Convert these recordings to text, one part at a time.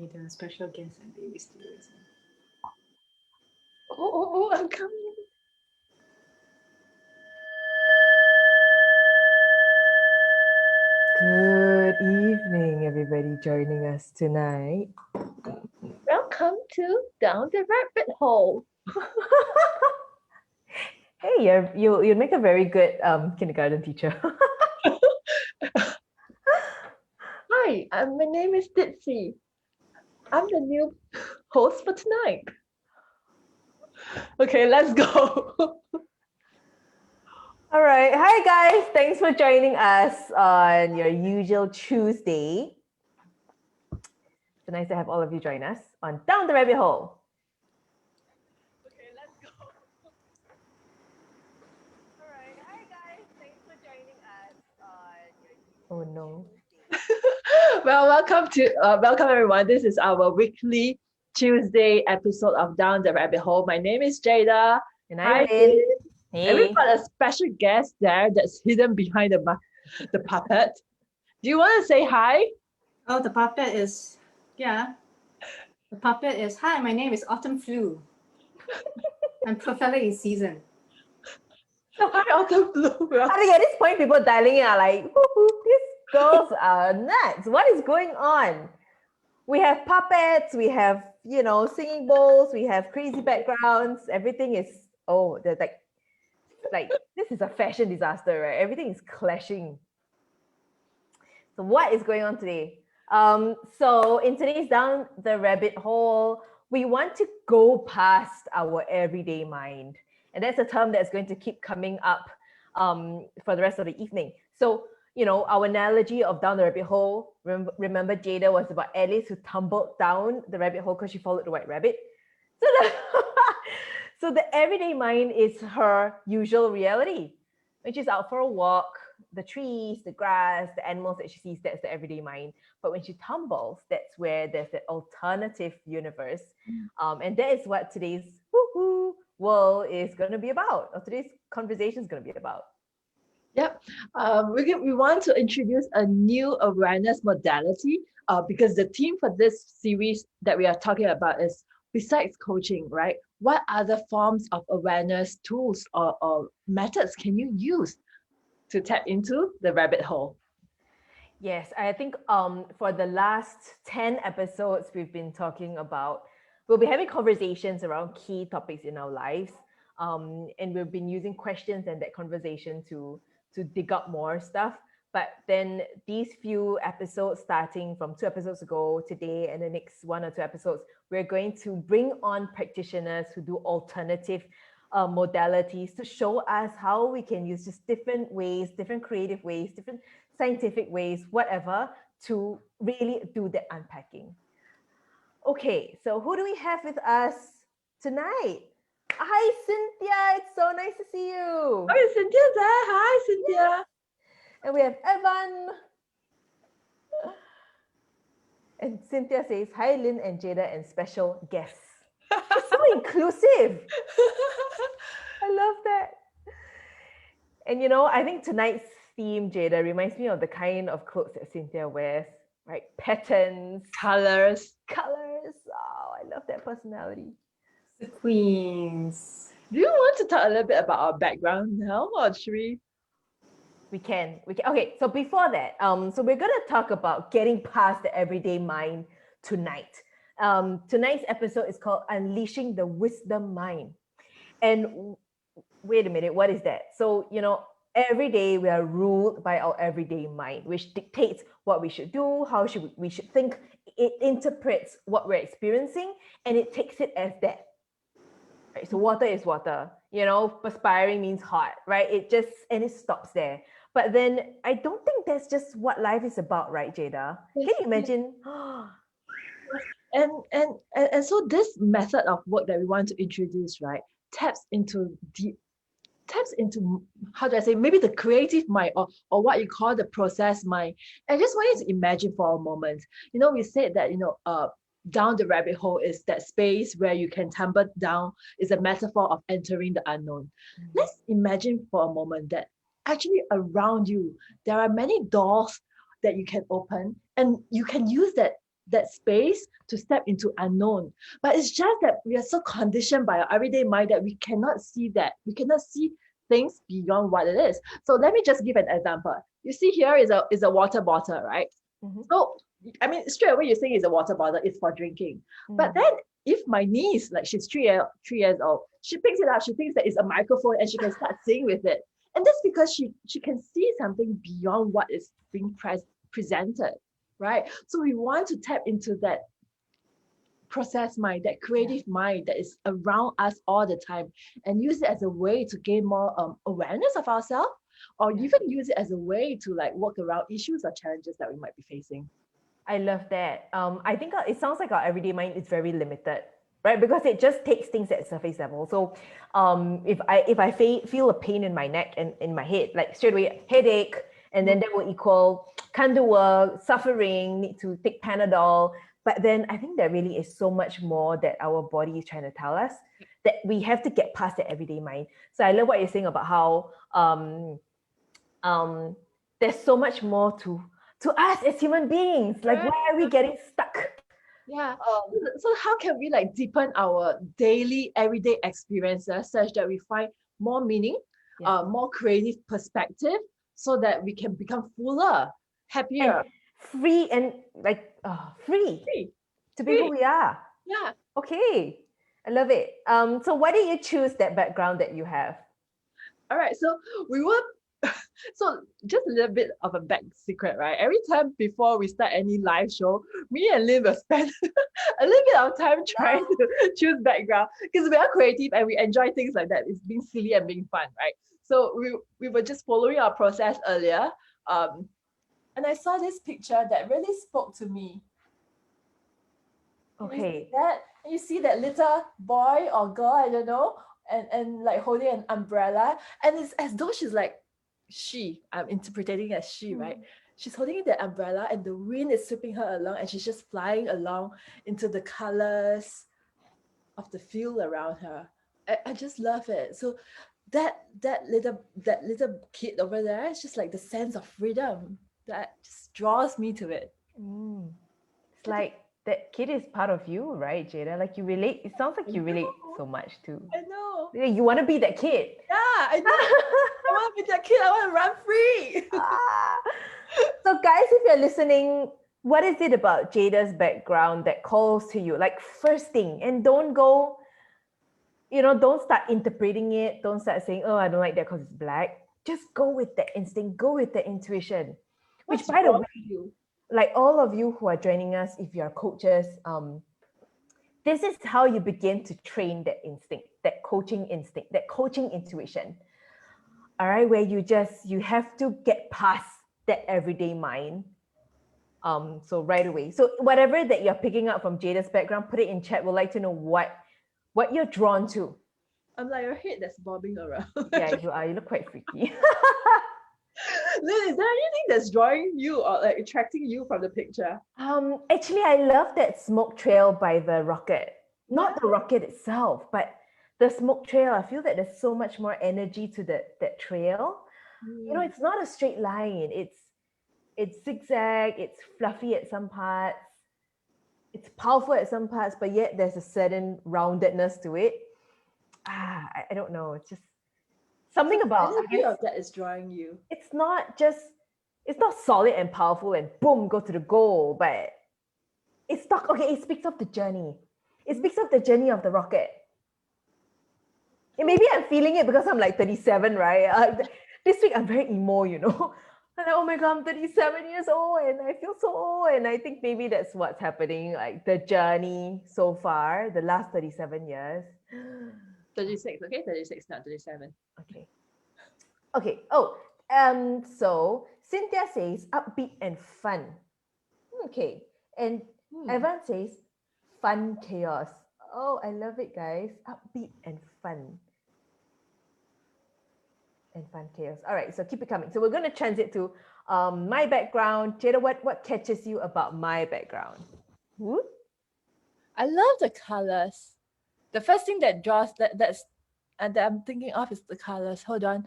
Maybe the special guest and baby still isn't. Oh, I'm coming. Good evening, everybody joining us tonight. Welcome to Down the Rabbit Hole. Hey, you make a very good kindergarten teacher. Hi, my name is Ditsy. I'm the new host for tonight. Okay, let's go. All right. Hi, guys. Thanks for joining us on your usual Tuesday. It's nice to have all of you join us on Down the Rabbit Hole. Okay, let's go. All right. Hi, guys. Thanks for joining us on your Oh, no. Well, welcome everyone. This is our weekly Tuesday episode of Down the Rabbit Hole. My name is Jada. And Hi, I'm Lin. Lin. Hey. And we've got a special guest there that's hidden behind the puppet. Do you want to say hi? Oh, the puppet is, yeah. The puppet is, hi, my name is Autumn Flu. I'm prophetic in season. Hi, Autumn Blue. I think at this point, people dialing in are like, woo-hoo, these girls are nuts. What is going on? We have puppets, we have, singing bowls, we have crazy backgrounds. Everything is, they're like this is a fashion disaster, right? Everything is clashing. So what is going on today? So in today's Down the Rabbit Hole, we want to go past our everyday mind. And that's a term that's going to keep coming up for the rest of the evening. So, our analogy of down the rabbit hole, remember Jada was about Alice who tumbled down the rabbit hole because she followed the white rabbit. So the everyday mind is her usual reality. When she's out for a walk, the trees, the grass, the animals that she sees, that's the everyday mind. But when she tumbles, that's where there's the alternative universe. And that is what today's woohoo world is going to be about, or today's conversation is going to be about. Yep. We want to introduce a new awareness modality because the theme for this series that we are talking about is besides coaching, right? What other forms of awareness tools or methods can you use to tap into the rabbit hole? Yes, I think for the last 10 episodes, we'll be having conversations around key topics in our lives. And we've been using questions and that conversation to dig up more stuff. But then these few episodes, starting from 2 episodes ago, today, and the next 1 or 2 episodes, we're going to bring on practitioners who do alternative modalities to show us how we can use just different ways, different creative ways, different scientific ways, whatever, to really do the unpacking. Okay, so who do we have with us tonight? Hi, Cynthia. It's so nice to see you. Oh, Cynthia's there. Hi, Cynthia. Yeah. And we have Evan. And Cynthia says, hi, Lin and Jada and special guests. It's so inclusive. I love that. And I think tonight's theme, Jada, reminds me of the kind of clothes that Cynthia wears, right? Patterns, Colors. Oh, I love that personality. The queens. Do you want to talk a little bit about our background now, or should we? We can. Okay, so before that, so we're going to talk about getting past the everyday mind tonight. Tonight's episode is called Unleashing the Wisdom Mind. And wait a minute, what is that? So, every day we are ruled by our everyday mind, which dictates what we should do, how we should think. It interprets what we're experiencing, and it takes it as that. Right? So water is water, perspiring means hot, right? It stops there. But then I don't think that's just what life is about, right, Jada? Can you imagine? And so this method of work that we want to introduce, right, taps into how do I say, maybe the creative mind or what you call the process mind. And I just want you to imagine for a moment, we said that down the rabbit hole is that space where you can tumble down, is a metaphor of entering the unknown. Let's imagine for a moment that actually around you there are many doors that you can open, and you can use that space to step into unknown. But it's just that we are so conditioned by our everyday mind that we cannot see that. We cannot see things beyond what it is. So let me just give an example. You see here is a water bottle, right? Mhm. So I mean, straight away you're saying it's a water bottle, it's for drinking. But then if my niece, like she's 3 years old, she picks it up, she thinks that it's a microphone and she can start singing with it. And that's because she can see something beyond what is being presented, right? So we want to tap into that process mind, that creative mind that is around us all the time, and use it as a way to gain more awareness of ourselves, or even use it as a way to like work around issues or challenges that we might be facing. I love that. I think it sounds like our everyday mind is very limited, right? Because it just takes things at surface level. So if I feel a pain in my neck and in my head, like straight away headache, and then that will equal can't do work, suffering, need to take Panadol. But then I think there really is so much more that our body is trying to tell us, that we have to get past the everyday mind. So I love what you're saying about how there's so much more to us as human beings. Like, why are we getting stuck? Yeah. So how can we like deepen our daily, everyday experiences such that we find more meaning, more creative perspective, so that we can become fuller, happier, and free, and like free to be who we are. Yeah. Okay, I love it. So why did you choose that background that you have? All right. So we were. So just a little bit of a back secret, right? Every time before we start any live show, me and Lin will spend a little bit of time trying to choose background, because we are creative and we enjoy things like that. It's being silly and being fun, right? So we were just following our process earlier. And I saw this picture that really spoke to me. Okay. You see that little boy or girl, I don't know, and like holding an umbrella. And it's as though she's like, I'm interpreting as she, right? She's holding the umbrella and the wind is sweeping her along and she's just flying along into the colors of the field around her. I just love it. So that little kid over there, it's just like the sense of freedom that just draws me to it. It's like that kid is part of you, right, Jada? Like you relate. It sounds like you relate so much too. I know. You want to be that kid. Yeah, I know. I want to be that kid. I want to run free. So guys, if you're listening, what is it about Jada's background that calls to you? Like first thing, and don't go, don't start interpreting it. Don't start saying, oh, I don't like that because it's black. Just go with that instinct, go with that intuition. Which, by the way, like all of you who are joining us, if you're coaches, this is how you begin to train that instinct, that coaching instinct, that coaching intuition. All right, where you have to get past that everyday mind. So right away. So whatever that you're picking up from Jada's background, put it in chat. We'd like to know what you're drawn to. I'm like your head that's bobbing around. Yeah, you are. You look quite freaky. Lin, is there anything that's drawing you or like attracting you from the picture? Actually, I love that smoke trail by the rocket. Not the rocket itself, but the smoke trail. I feel that there's so much more energy to that trail. It's not a straight line. It's zigzag. It's fluffy at some parts. It's powerful at some parts, but yet there's a certain roundedness to it. I don't know. It's just something about that is drawing you. It's not solid and powerful and boom, go to the goal, but it speaks of the journey. It speaks of the journey of the rocket. And maybe I'm feeling it because I'm like 37, right? This week I'm very emo, I'm like, oh my God, I'm 37 years old and I feel so old. And I think maybe that's what's happening, like the journey so far, the last 37 years. 36, okay? 36, not 37. Okay. Oh, so Cynthia says upbeat and fun. Okay. And Evan says fun chaos. Oh, I love it, guys. Upbeat and fun. And fun chaos. All right, so keep it coming. So we're going to transit to my background. Jada, what catches you about my background? Woo? I love the colors. The first thing that draws that I'm thinking of is the colors. Hold on.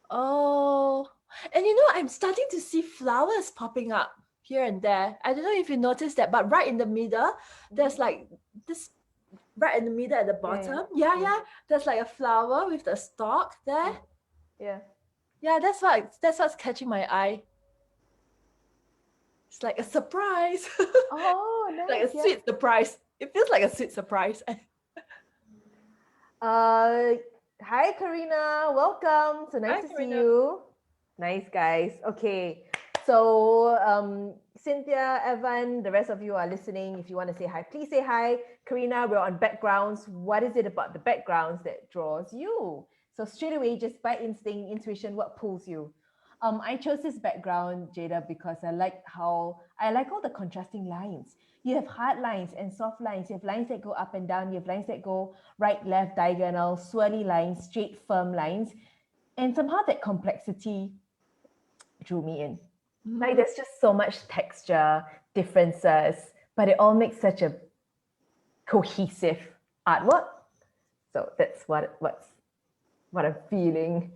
Oh, and I'm starting to see flowers popping up here and there. I don't know if you noticed that, but right in the middle, there's like this, right in the middle at the bottom. Yeah. There's like a flower with the stalk there. Yeah. Yeah, that's what's catching my eye. It's like a surprise. Oh, nice. Like a sweet surprise. It feels like a sweet surprise. Hi Karina, welcome. So nice Hi, to see Karina. you. Nice guys. Okay. So Cynthia, Evan, the rest of you are listening. If you want to say hi, please say hi. Karina, we're on backgrounds. What is it about the backgrounds that draws you? So straight away, just by instinct, intuition, what pulls you? I chose this background, Jada, because I like all the contrasting lines. You have hard lines and soft lines. You have lines that go up and down. You have lines that go right, left, diagonal, swirly lines, straight, firm lines. And somehow that complexity drew me in. Like there's just so much texture, differences, but it all makes such a cohesive artwork. So that's what I'm feeling.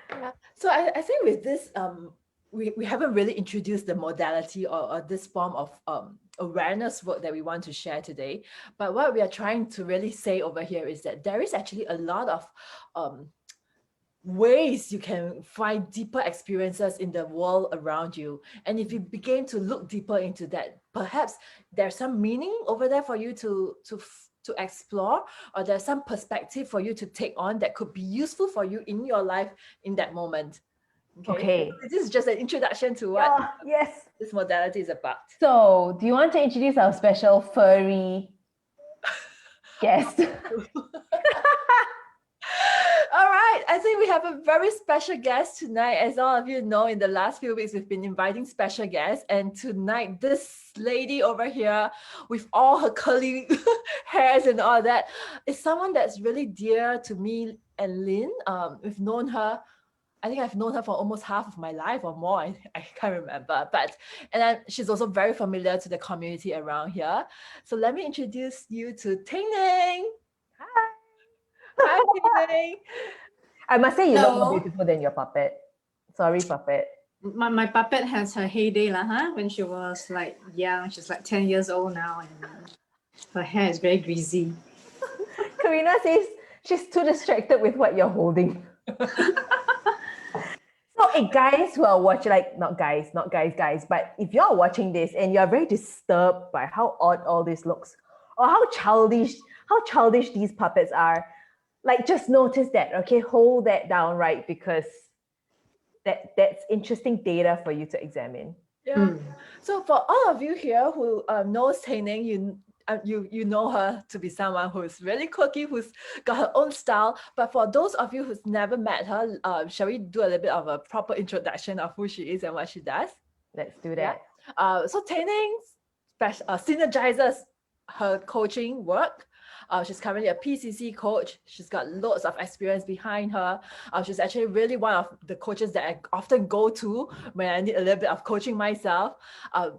Yeah. So I think with this, we haven't really introduced the modality or this form of awareness work that we want to share today. But what we are trying to really say over here is that there is actually a lot of ways you can find deeper experiences in the world around you. And if you begin to look deeper into that, perhaps there's some meaning over there for you to explore, or there's some perspective for you to take on that could be useful for you in your life in that moment. Okay. This is just an introduction to what yes. this modality is about. So, do you want to introduce our special furry guest? All right, I think we have a very special guest tonight. As all of you know, in the last few weeks, we've been inviting special guests. And tonight, this lady over here with all her curly hairs and all that is someone that's really dear to me and Lin. We've known her, I think I've known her for almost half of my life or more. I can't remember. And then she's also very familiar to the community around here. So let me introduce you to Ting Ning. Hi. Hi, Ting Ning. I must say you look more Hello. beautiful than your puppet. Sorry, puppet. My puppet has her heyday when she was like young. She's like 10 years old now, and her hair is very greasy. Karina says she's too distracted with what you're holding. So, hey, guys who are watching, like not guys, but if you're watching this and you're very disturbed by how odd all this looks, or how childish these puppets are, like just notice that, okay? Hold that down, right? Because that's interesting data for you to examine. Yeah. So for all of you here who knows Ting Ning, you know her to be someone who's really quirky, who's got her own style. But for those of you who's never met her, shall we do a little bit of a proper introduction of who she is and what she does? Let's do that. So Ting Ning synergizes her coaching work. She's currently a PCC coach. She's got loads of experience behind her. She's actually really one of the coaches that I often go to when I need a little bit of coaching myself.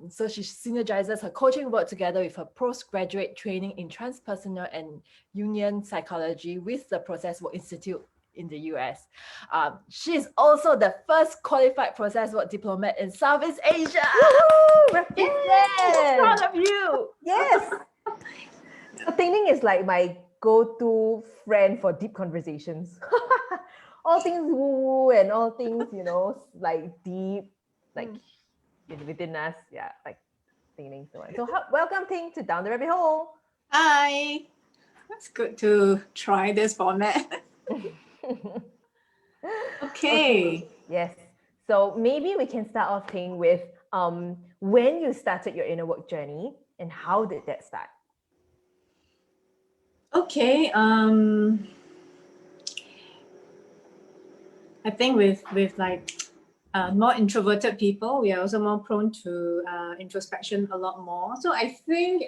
So she synergizes her coaching work together with her postgraduate training in transpersonal and union psychology with the Process Work Institute in the US. She's also the first qualified process work diplomat in Southeast Asia. Yes! Proud of you. Yes! So Ting Ning is like my go-to friend for deep conversations. All things woo and all things, like deep, like within us. Yeah, like Ting Ning. So welcome Ting to Down the Rabbit Hole. Hi. It's good to try this format. Okay. Yes. So maybe we can start off Ting with when you started your inner work journey and how did that start? Okay. I think with like more introverted people, we are also more prone to introspection a lot more. So I think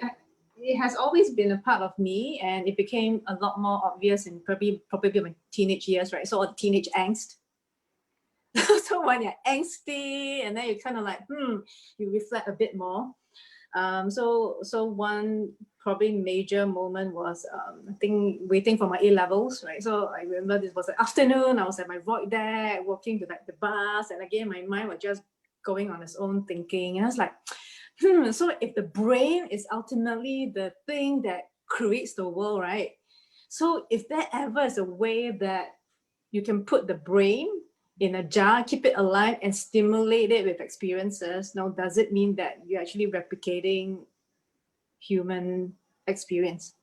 it has always been a part of me, and it became a lot more obvious in probably my teenage years, right? So teenage angst. So when you're angsty, and then you kind of like, you reflect a bit more. So one probably major moment was I think waiting for my A-levels, right? So I remember this was an afternoon. I was at my void deck, walking to like the bus, and again my mind was just going on its own thinking. And I was like, so if the brain is ultimately the thing that creates the world, right? So if there ever is a way that you can put the brain in a jar, keep it alive and stimulate it with experiences, now does it mean that you're actually replicating human experience?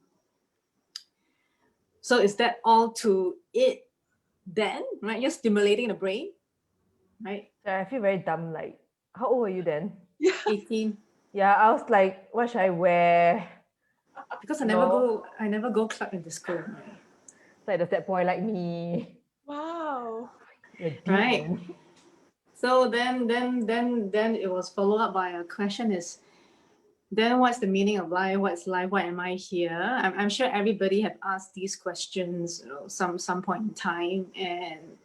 So is that all to it then, right? You're stimulating the brain, right? So I feel very dumb. Like, how old were you then? 18. Yeah, I was like, what should I wear? Because I No. never go club in the school, right? Like the sad boy like me. Wow. You're deep, Right. man. So then it was followed up by a question is, then what's the meaning of life? What's life? Why am I here? I'm sure everybody have asked these questions, you know, some point in time, and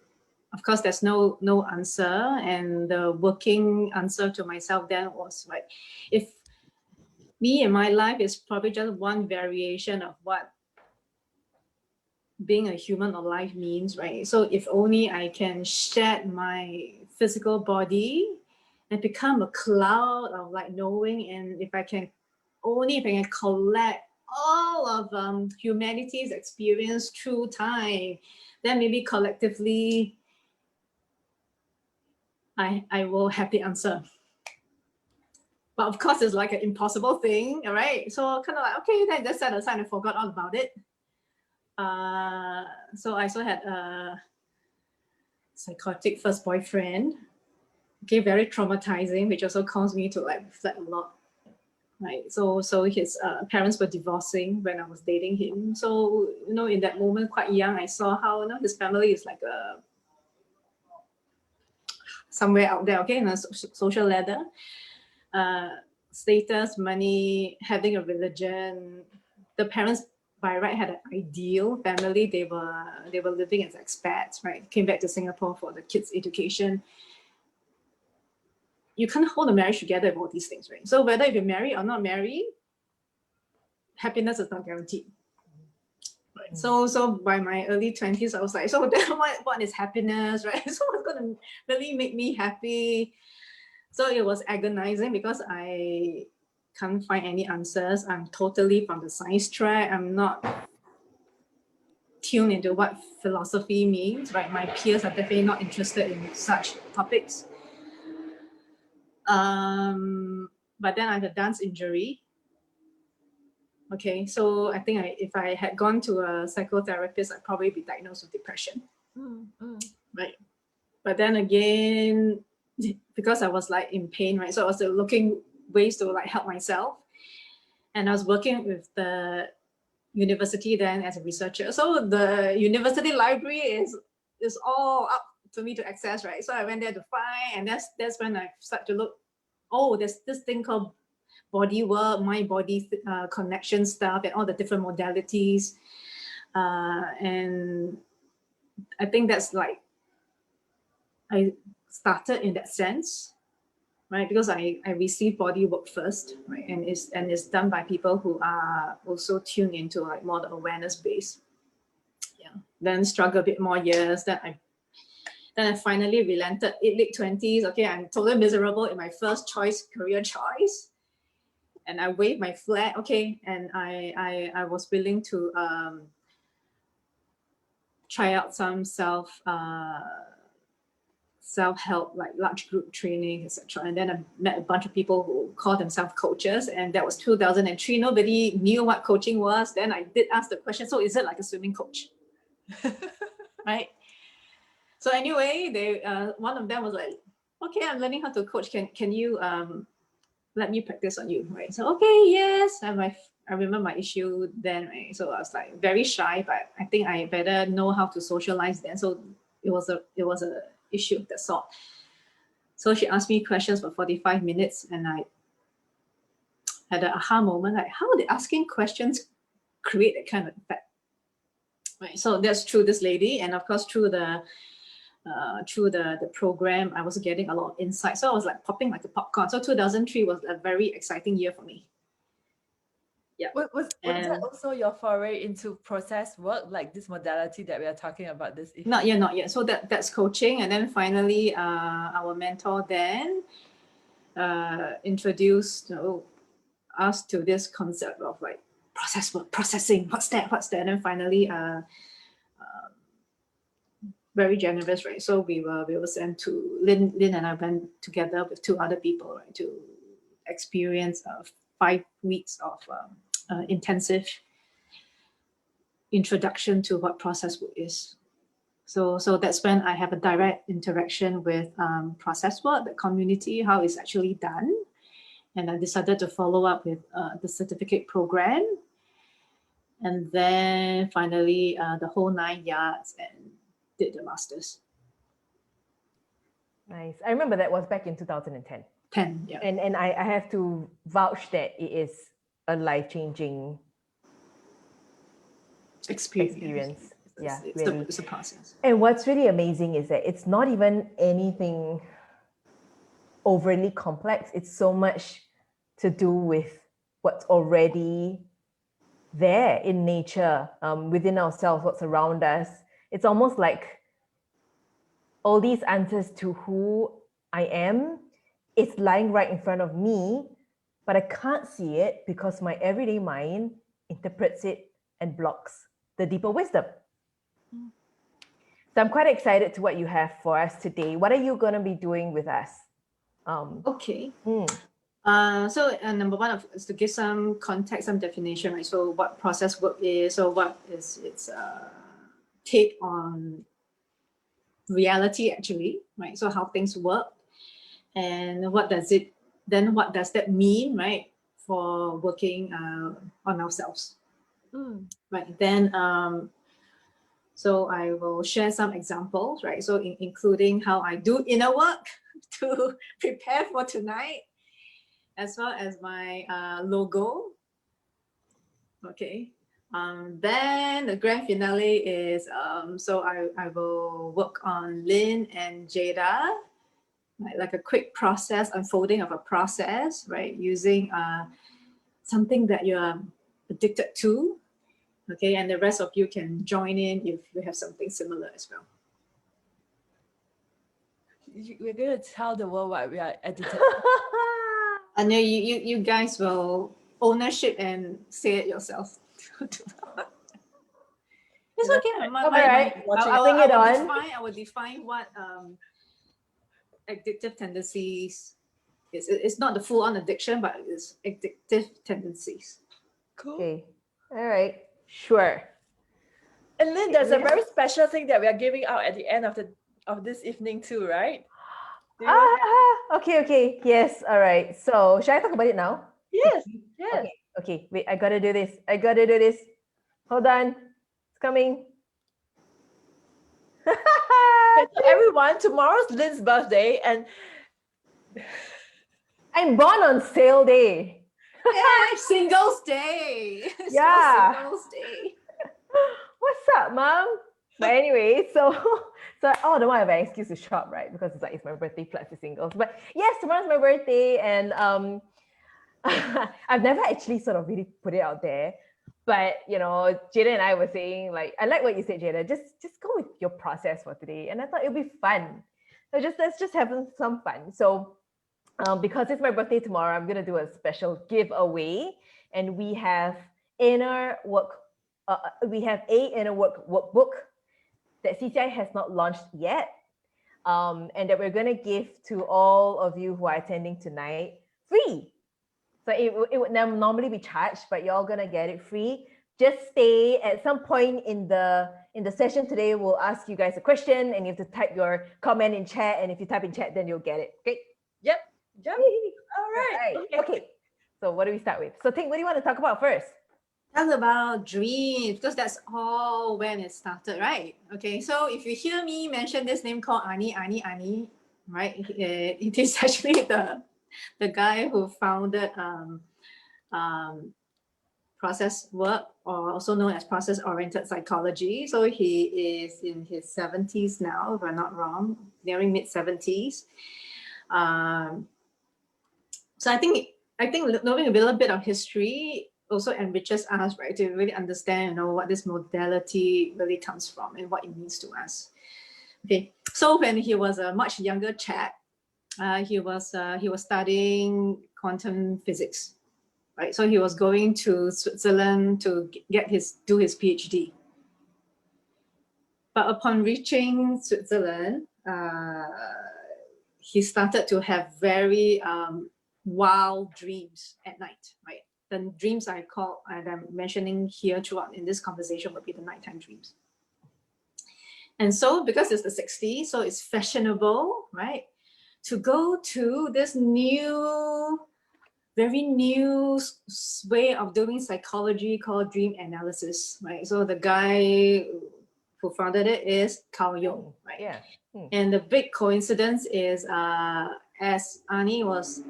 of course there's no answer. And the working answer to myself then was like, if me and my life is probably just one variation of what being a human alive means, right? So if only I can shed my physical body and become a cloud of like knowing, and if I can collect all of humanity's experience through time, then maybe collectively I will have the answer. But of course, it's like an impossible thing, all right? So kind of like, okay, then just set aside and forgot all about it. So I also had a psychotic first boyfriend. Okay, very traumatizing, which also caused me to like reflect a lot. Right. So his parents were divorcing when I was dating him. So, you know, in that moment, quite young, I saw how, you know, his family is like somewhere out there, okay, in a social ladder. Status, money, having a religion. The parents by right had an ideal family. They were living as expats, right? Came back to Singapore for the kids' education. You can't hold a marriage together with all these things, right? So whether if you're married or not married, happiness is not guaranteed. Right. So by my early 20s, I was like, so then what is happiness, right? So what's gonna really make me happy? So it was agonizing because I can't find any answers. I'm totally from the science track. I'm not tuned into what philosophy means, right? My peers are definitely not interested in such topics. But then I had a dance injury. Okay, so I think if I had gone to a psychotherapist, I'd probably be diagnosed with depression. Right. But then again, because I was like in pain, right? So I was looking ways to like help myself. And I was working with the university then as a researcher. So the university library is all up to me to access, right? So I went there to find, and that's when I started to look, oh, there's this thing called body work, mind body connection stuff, and all the different modalities. And I think that's like, I started in that sense, right? Because I received body work first, right? And it's done by people who are also tuned into like more the awareness base. Yeah. Then struggle a bit more years. Then I finally relented. Late 20s. Okay, I'm totally miserable in my first choice, career choice. And I waved my flag, okay, and I was willing to try out some self-help, like large group training, etc. And then I met a bunch of people who call themselves coaches, and that was 2003. Nobody knew what coaching was. Then I did ask the question, so is it like a swimming coach? Right? So anyway, they one of them was like, okay, I'm learning how to coach. Can you let me practice on you, right? So okay, yes. And I remember my issue then, right? So I was like very shy, but I think I better know how to socialize then. So it was a issue of that sort. So she asked me questions for 45 minutes, and I had an aha moment, like how did asking questions create that kind of effect? Right. So that's through this lady, and of course through the program, I was getting a lot of insight. So I was like popping like a popcorn. So 2003 was a very exciting year for me. Yeah. Was that also your foray into process work, like this modality that we are talking about this evening? Not yet. So that's coaching. And then finally, our mentor then introduced us to this concept of like processing. What's that? And then finally, very generous, right? So we were sent to Lin and I went together with 2 other people, right, to experience 5 weeks of intensive introduction to what process work is. So that's when I have a direct interaction with process work, the community, how it's actually done. And I decided to follow up with the certificate program. And then finally, the whole 9 yards and did the master's. Nice. I remember that was back in 2010. 10, yeah. And I have to vouch that it is a life-changing experience. Yeah, really. It's a process. And what's really amazing is that it's not even anything overly complex. It's so much to do with what's already there in nature, within ourselves, what's around us. It's almost like all these answers to who I am, it's lying right in front of me, but I can't see it because my everyday mind interprets it and blocks the deeper wisdom. So I'm quite excited to what you have for us today. What are you going to be doing with us? Okay. So number one is to give some context, some definition, right? So what process work is, so what is its take on reality actually, right? So how things work, and what does that mean, right, for working on ourselves, right? Then so I will share some examples, right? So including how I do inner work to prepare for tonight, as well as my logo. Okay. Then the grand finale is, so I will work on Lin and Jada, like a quick process, unfolding of a process, right? Using something that you're addicted to. Okay, and the rest of you can join in if you have something similar as well. We're going to tell the world what we are addicted. And then you guys will ownership and say it yourself. It's okay. All right. I will define what addictive tendencies is. It's not the full-on addiction, but it's addictive tendencies. Cool. Okay. All right. Sure. And then there's a very special thing that we are giving out at the end of this evening too, right? Okay. Yes. All right. So should I talk about it now? Yes. Okay. Wait, I gotta do this. Hold on. It's coming. Okay, so everyone, tomorrow's Lin's birthday, and I'm born on sale day. Yeah, Singles Day. Yeah. Singles Day. What's up, Mom? But anyway, so all the while I have an excuse to shop, right? Because it's my birthday plus the singles. But yes, tomorrow's my birthday, and I've never actually sort of really put it out there. But Jada and I were saying, like, I like what you said, Jada. Just go with your process for today, and I thought it'd be fun. So let's just have some fun. So because it's my birthday tomorrow, I'm gonna do a special giveaway, and we have inner work. We have a inner work workbook that CCI has not launched yet, and that we're gonna give to all of you who are attending tonight free. So it would normally be charged, but you're all gonna get it free. Just stay. At some point in the session today, we'll ask you guys a question, and you have to type your comment in chat. And if you type in chat, then you'll get it. Okay? Yep. All right. Okay. So what do we start with? So Ting, what do you want to talk about first? Talk about dreams, because that's all when it started, right? Okay, so if you hear me mention this name called Ani, right? It is actually the guy who founded process work, or also known as process-oriented psychology. So he is in his 70s now, if I'm not wrong, nearing mid-70s. So I think knowing a little bit of history also enriches us, right, to really understand, what this modality really comes from and what it means to us. Okay, so when he was a much younger chap, he was studying quantum physics, right? So he was going to Switzerland to do his PhD. But upon reaching Switzerland, he started to have very wild dreams at night, right? The dreams I call, and I'm mentioning here throughout in this conversation, would be the nighttime dreams. And so, because it's the 60s, so it's fashionable, right, to go to this very new way of doing psychology called dream analysis, right? So the guy who founded it is Carl Jung, right? Yeah. And the big coincidence is as Ani was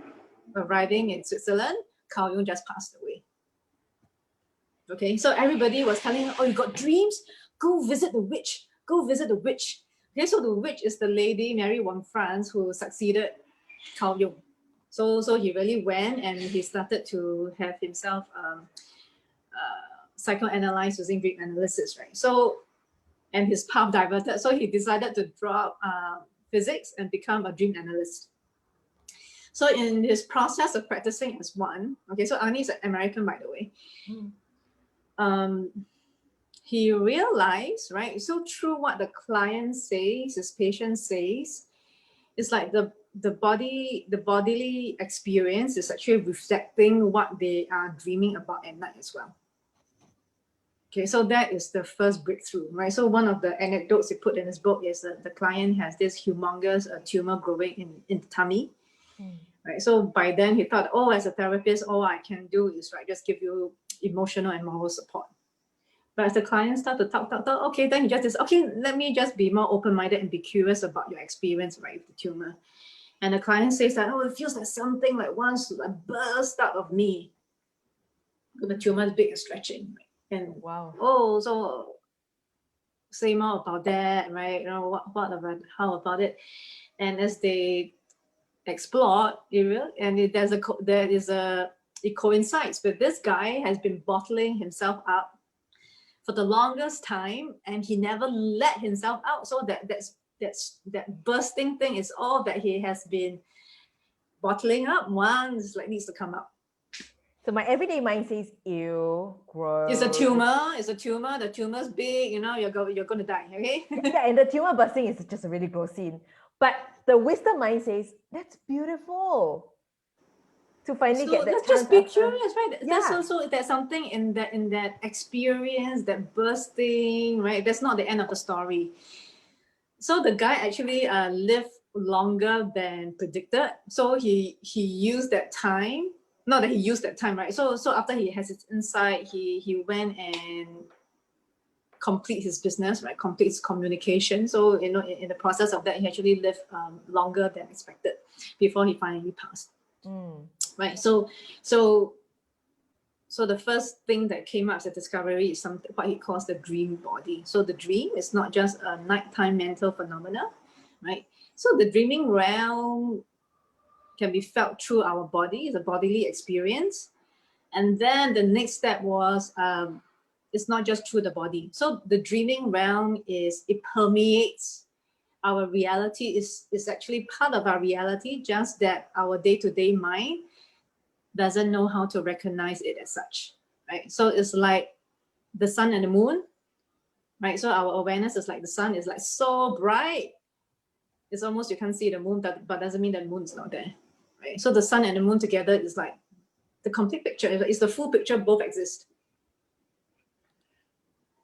arriving in Switzerland, Carl Jung just passed away. Okay, so everybody was telling her, oh, you got dreams? Go visit the witch. Go visit the witch. Okay, so the witch is the lady, Mary von Franz, who succeeded Carl Jung. So he really went and he started to have himself psychoanalyzed using dream analysis, right? So, and his path diverted. So he decided to drop physics and become a dream analyst. So in his process of practicing as one, okay, so Ani is an American, by the way. He realized, right, so through what the client says, his patient says, it's like the bodily experience is actually reflecting what they are dreaming about at night as well. Okay, so that is the first breakthrough, right? So one of the anecdotes he put in his book is that the client has this humongous tumor growing in the tummy, right? So by then he thought, oh, as a therapist, all I can do is, right, just give you emotional and moral support. But as the client started to talk, okay, then he just says, okay, let me just be more open-minded and be curious about your experience, right, with the tumor. And the client says that, oh, it feels like something like wants to like burst out of me. The tumor is big and stretching, right? And wow. Oh, so say more about that, right? You know, what about, how about it? And as they explore, it coincides with this guy has been bottling himself up for the longest time, and he never let himself out. So that bursting thing is all that he has been bottling up. Once like needs to come out. So my everyday mind says, ew, gross. It's a tumor. It's a tumor. The tumor's big. You know, you're going to die. Okay. Yeah, and the tumor bursting is just a really gross scene. But the wisdom mind says, that's beautiful. To finally get that. Let's just be curious, right? Yeah. There's something in that experience, that bursting, right? That's not the end of the story. So the guy actually lived longer than predicted. So he used that time. Not that he used that time, right? So after he has his insight, he went and complete his business, right? Complete his communication. So you know, in the process of that, he actually lived longer than expected before he finally passed. Right. So the first thing that came up as a discovery is something what he calls the dream body. So the dream is not just a nighttime mental phenomena, right? So the dreaming realm can be felt through our body, it's a bodily experience. And then the next step was it's not just through the body. So the dreaming realm it permeates our reality, is actually part of our reality, just that our day-to-day mind doesn't know how to recognize it as such, right? So it's like the sun and the moon, right? So our awareness is like the sun is like so bright. It's almost you can't see the moon, but doesn't mean the moon's not there, right? So the sun and the moon together is like the complete picture. It's the full picture, both exist.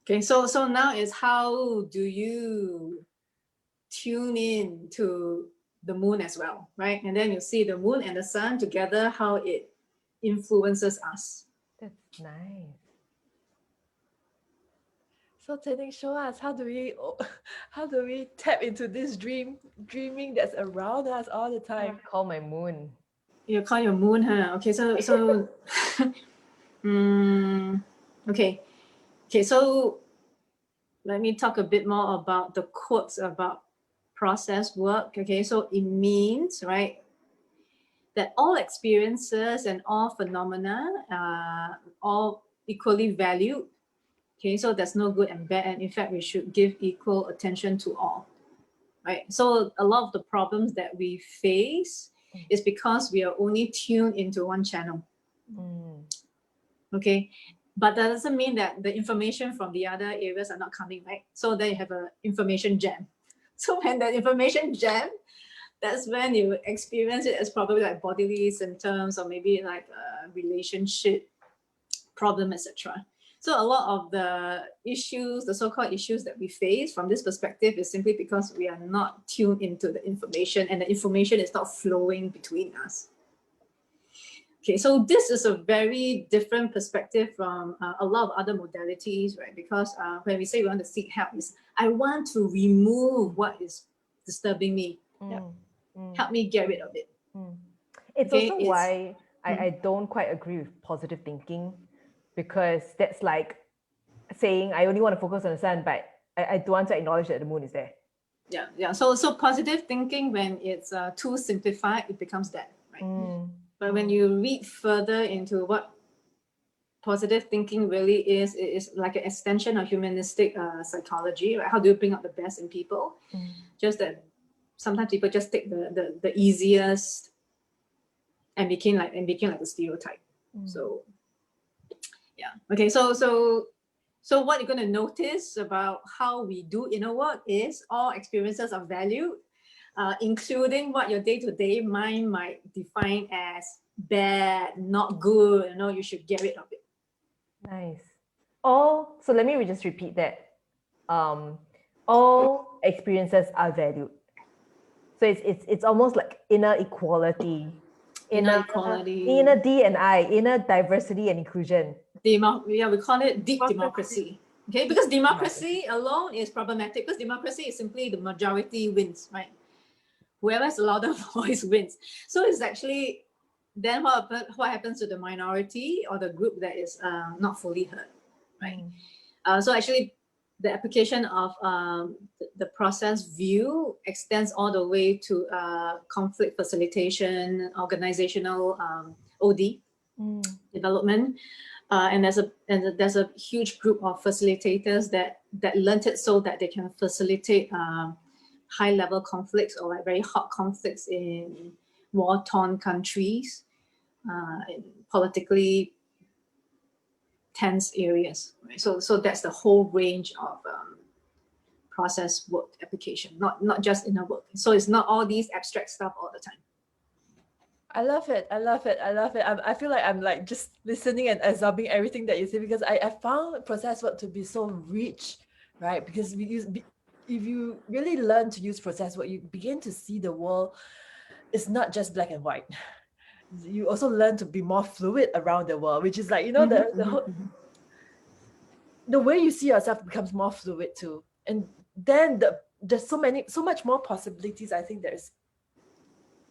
Okay, so now is how do you tune in to the moon as well, right? And then you see the moon and the sun together, how it influences us. That's nice. So Teng, show us how do we tap into this dreaming that's around us all the time. Call my moon. You call your moon, huh? Okay, so okay, so let me talk a bit more about the quotes about process work. Okay, so it means, right, that all experiences and all phenomena are all equally valued. Okay, so there's no good and bad, and in fact, we should give equal attention to all. right? So a lot of the problems that we face is because we are only tuned into one channel. Okay, but that doesn't mean that the information from the other areas are not coming, right? So then you have an information jam. So when that information jam, that's when you experience it as probably like bodily symptoms or maybe like a relationship problem, etc. So a lot of the issues, the so-called issues that we face from this perspective is simply because we are not tuned into the information and the information is not flowing between us. Okay, so this is a very different perspective from a lot of other modalities, right? Because when we say we want to seek help, is I want to remove what is disturbing me. Help me get rid of it. It's Okay, also why I don't quite agree with positive thinking, because that's like saying I only want to focus on the sun, but I don't want to acknowledge that the moon is there. Yeah. So positive thinking, when it's too simplified, it becomes that, right? But when you read further into what positive thinking really is, it is like an extension of humanistic psychology, right? How do you bring out the best in people? Just that sometimes people just take the easiest and became like a stereotype. So yeah. Okay. So what you're going to notice about how we do inner work is all experiences are valued, including what your day-to-day mind might define as bad, not good, you should get rid of it. Nice. So let me just repeat that. All experiences are valued. So it's almost like inner equality. Inner equality. Inner D&I, inner diversity and inclusion. We call it deep democracy. Okay, because democracy alone is problematic, because democracy is simply the majority wins, right? Whoever has a louder voice wins. So it's actually then what happens to the minority or the group that is not fully heard, right? So actually the application of the process view extends all the way to conflict facilitation, organizational OD development. And there's a huge group of facilitators that learned it so that they can facilitate high-level conflicts or like very hot conflicts in war-torn countries, in politically tense areas. Right? So that's the whole range of process work application, not just inner work. So it's not all these abstract stuff all the time. I love it. I feel like I'm like just listening and absorbing everything that you say, because I found process work to be so rich, right? Because if you really learn to use process work, you begin to see the world. It's not just black and white. You also learn to be more fluid around the world, which is like, the way you see yourself becomes more fluid too. And then there's so much more possibilities. I think there's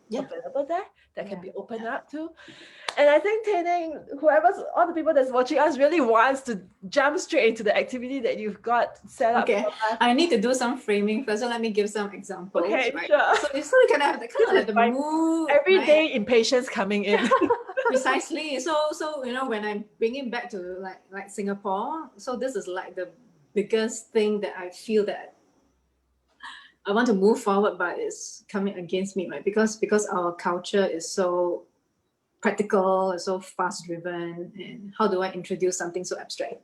available there that can be opened up to. And I think Taining, all the people that's watching us really wants to jump straight into the activity that you've got set up. Okay, I need to do some framing first, so let me give some examples. Okay, right? sure. So we can have the mood. Every day impatience coming in. Precisely. So when I'm bringing back to like Singapore, so this is like the biggest thing that I feel that I want to move forward, but it's coming against me, right? Because our culture is so practical, so fast driven, and how do I introduce something so abstract?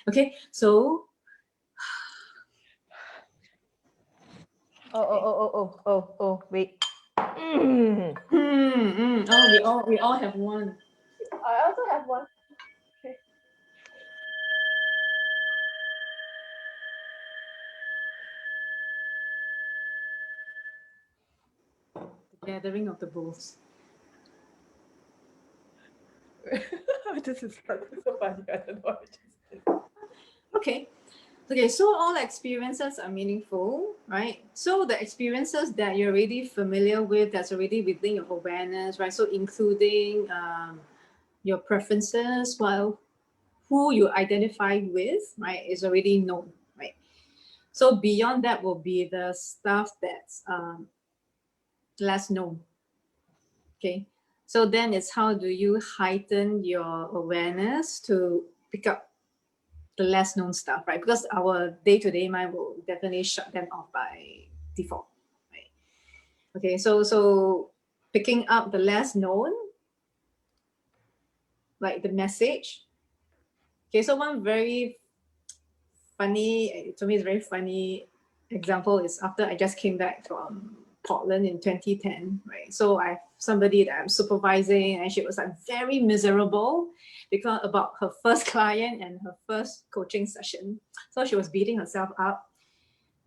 Okay, so wait. Oh, we all have one. I also have one. Okay. The gathering of the bulls. This is so funny. I don't know what it is. Okay, so all experiences are meaningful, right? So the experiences that you're already familiar with, that's already within your awareness, right? So including your preferences, well, who you identify with, right, is already known, right? So beyond that will be the stuff that's less known, okay? So then it's how do you heighten your awareness to pick up the less known stuff, right? Because our day-to-day mind will definitely shut them off by default, right? Okay, so picking up the less known, like the message. Okay, so one very funny, to me, it's very funny example is after I just came back from Portland in 2010, right? So I have somebody that I'm supervising, and she was like very miserable because about her first client and her first coaching session. So she was beating herself up,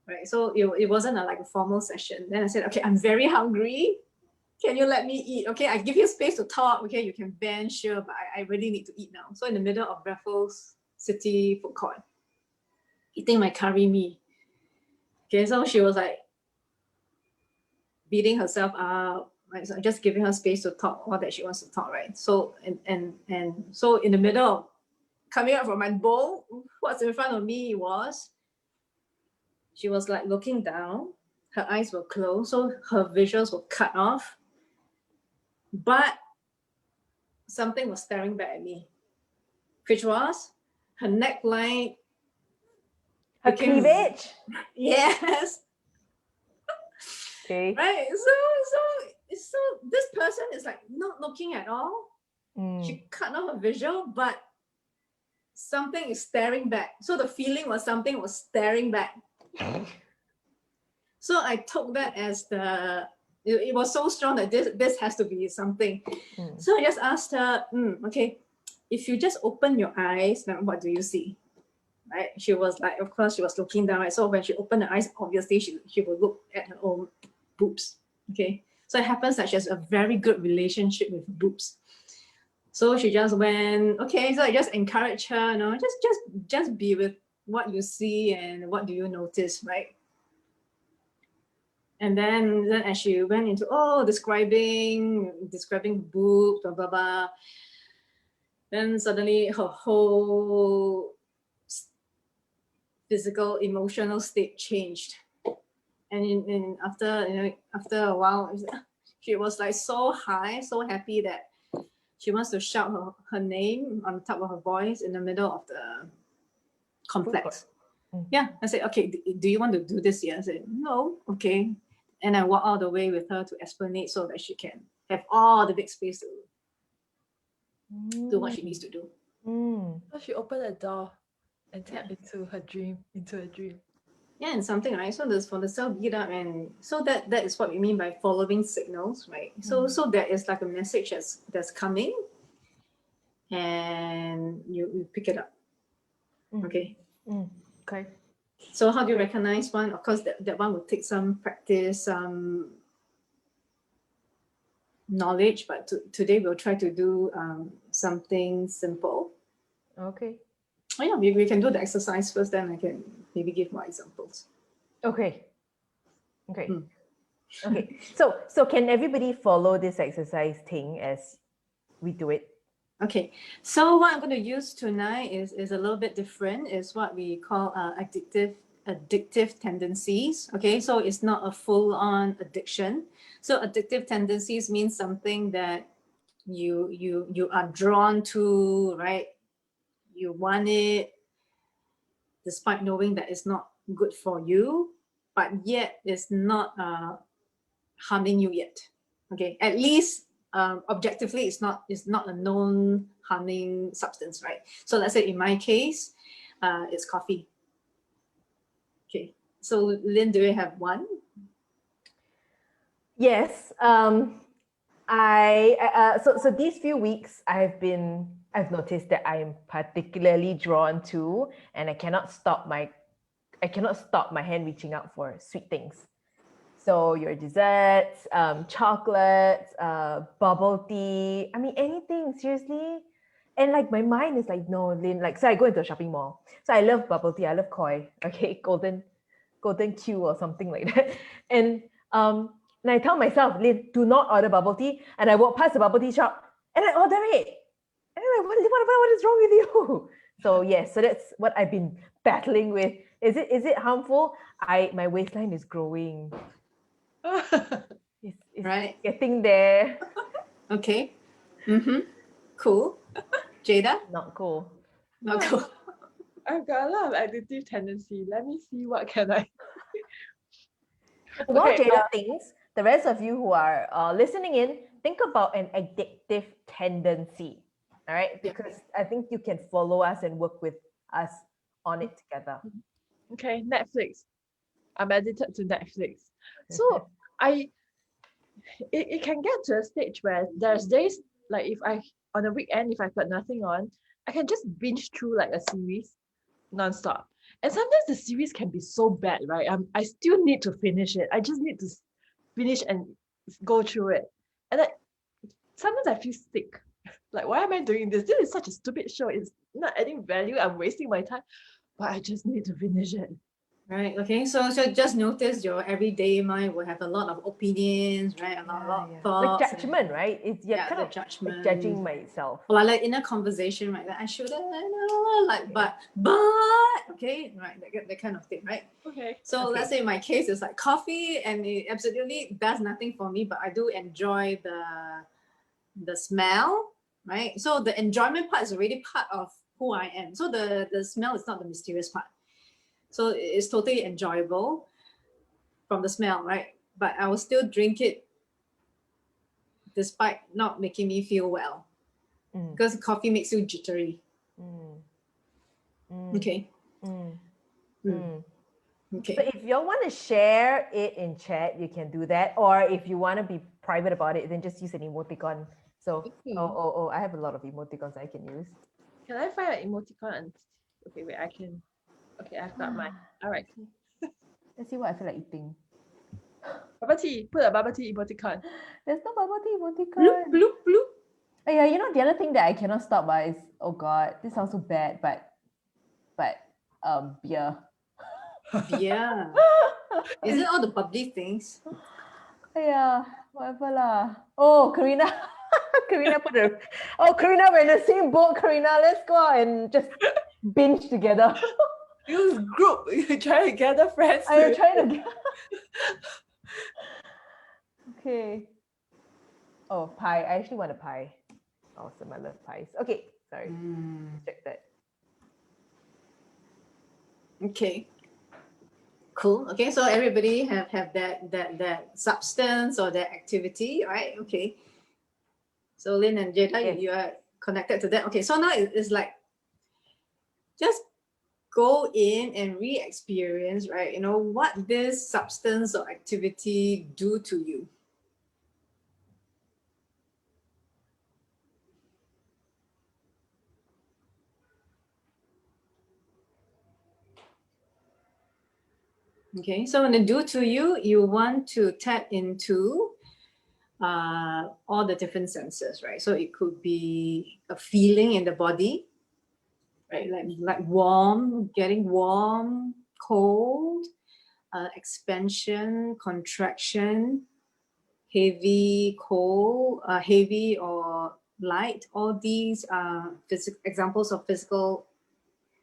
right? So it wasn't like a formal session. Then I said, okay, I'm very hungry. Can you let me eat? Okay, I give you space to talk. Okay, you can bend, sure, but I really need to eat now. So in the middle of Raffles City food court, eating my curry mee. Okay, so she was like beating herself up, right? So just giving her space to talk all that she wants to talk, right? So and so in the middle of coming out from my bowl, what's in front of me was she was like looking down, her eyes were closed, so her visuals were cut off, but something was staring back at me, which was her neckline. Her cleavage. Yes. Okay. Right. So this person is like not looking at all. She cut off her visual, but something is staring back. So the feeling was something was staring back. So I took that as it was so strong that this has to be something. So I just asked her, okay, if you just open your eyes, now what do you see? Right? She was like, of course, she was looking down. Right? So when she opened her eyes, obviously she would look at her own boobs. Okay. So it happens that she has a very good relationship with boobs. So she just went, okay, so I just encouraged her, just be with what you see and what do you notice, right? And then as she went into describing boobs, blah blah blah, then suddenly her whole physical, emotional state changed. And after a while, she was like so high, so happy that she wants to shout her name on top of her voice in the middle of the complex. Yeah, I said, okay, do you want to do this here? I said, no, okay. And I walked all the way with her to Esplanade so that she can have all the big space to do what she needs to do. So she opened a door and tapped into a dream. Yeah, and something, right? So for the self beat up, and so that is what we mean by following signals, right? So there is like a message that's coming, and you pick it up. Okay. Okay. So how do you recognize one? Of course, that one will take some practice, some knowledge, but today we'll try to do something simple. Okay. Oh yeah, we can do the exercise first, then I can maybe give more examples. Okay. Okay. So can everybody follow this exercise thing as we do it? Okay. So what I'm going to use tonight is a little bit different. It's what we call addictive tendencies. Okay. So it's not a full-on addiction. So addictive tendencies means something that you are drawn to, right? You want it, despite knowing that it's not good for you, but yet it's not harming you yet. Okay, at least objectively, it's not a known harming substance, right? So let's say in my case, it's coffee. Okay, so Lin, do you have one? Yes. So these few weeks I've noticed that I'm particularly drawn to, and I cannot stop my hand reaching out for sweet things. So your desserts, chocolates, bubble tea. I mean anything, seriously. And like my mind is like, no, Lin, like so I go into a shopping mall. So I love bubble tea, I love koi, okay, golden Q or something like that. And I tell myself, Lin, do not order bubble tea. And I walk past the bubble tea shop and I order it. And I'm like, what is wrong with you? So yes, so that's what I've been battling with. Is it harmful? My waistline is growing. It's right, getting there. Okay. Cool. Jada? Not cool. Not cool. I've got a lot of addictive tendency. Let me see what can I. While Okay, Jada thinks, the rest of you who are listening in, think about an addictive tendency. All right, Yeah. because I think you can follow us and work with us on it together. okay, Netflix. I'm addicted to Netflix. So it can get to a stage where there's days like if I on a weekend, if I've got nothing on, I can just binge through like a series nonstop. And sometimes the series can be so bad, right? I still need to finish it. I just need to finish and go through it. And sometimes I feel sick. Like, why am I doing this? This is such a stupid show. It's not adding value. I'm wasting my time. But I just need to finish it. Right. Okay. So just notice your everyday mind will have a lot of opinions, right? A lot of Like thoughts. judgment, right? It's Yeah, kind the of judgment. like judging myself. Or like in a conversation, right? Like I shouldn't, like, but, okay, right? That kind of thing, right? Okay. So let's say in my case, it's like coffee, and it absolutely does nothing for me, but I do enjoy the smell, right? So the enjoyment part is already part of who I am. So the smell is not the mysterious part. So it's totally enjoyable from the smell, right? But I will still drink it despite not making me feel well, because coffee makes you jittery. Okay. Okay. So if y'all want to share it in chat, you can do that. Or if you want to be private about it, then just use an emoticon. So I have a lot of emoticons I can use. Can I find an emoticon? Okay, wait, I can. Okay, I've got mine. All right. Let's see what I feel like eating. Bubble tea. Put a bubble tea emoticon. There's no bubble tea Bloop, emoticon. bloop, bloop. Oh yeah, you know the other thing that I cannot stop by is, oh god, this sounds so bad, but beer. Yeah. Is it all the bubbly things? Yeah, whatever lah. Oh, Karina. Karina Karina, we're in the same boat, Karina. Let's go out and just binge together. Use group. You try to gather friends. I'm trying to get. Okay. Oh, pie. I actually want a pie. Awesome. I love pies. Okay. Sorry. Check that. Okay. Cool. Okay. So everybody have that substance or that activity, right? Okay. So Lin and Jada, Yes. you are connected to that. Okay. So now it's like just go in and re-experience, right? You know, what this substance or activity do to you. Okay, so when it do to you, you want to tap into all the different senses, right? So it could be a feeling in the body, right? Like warm, getting warm, cold, expansion, contraction, heavy, cold, heavy or light. All these are examples of physical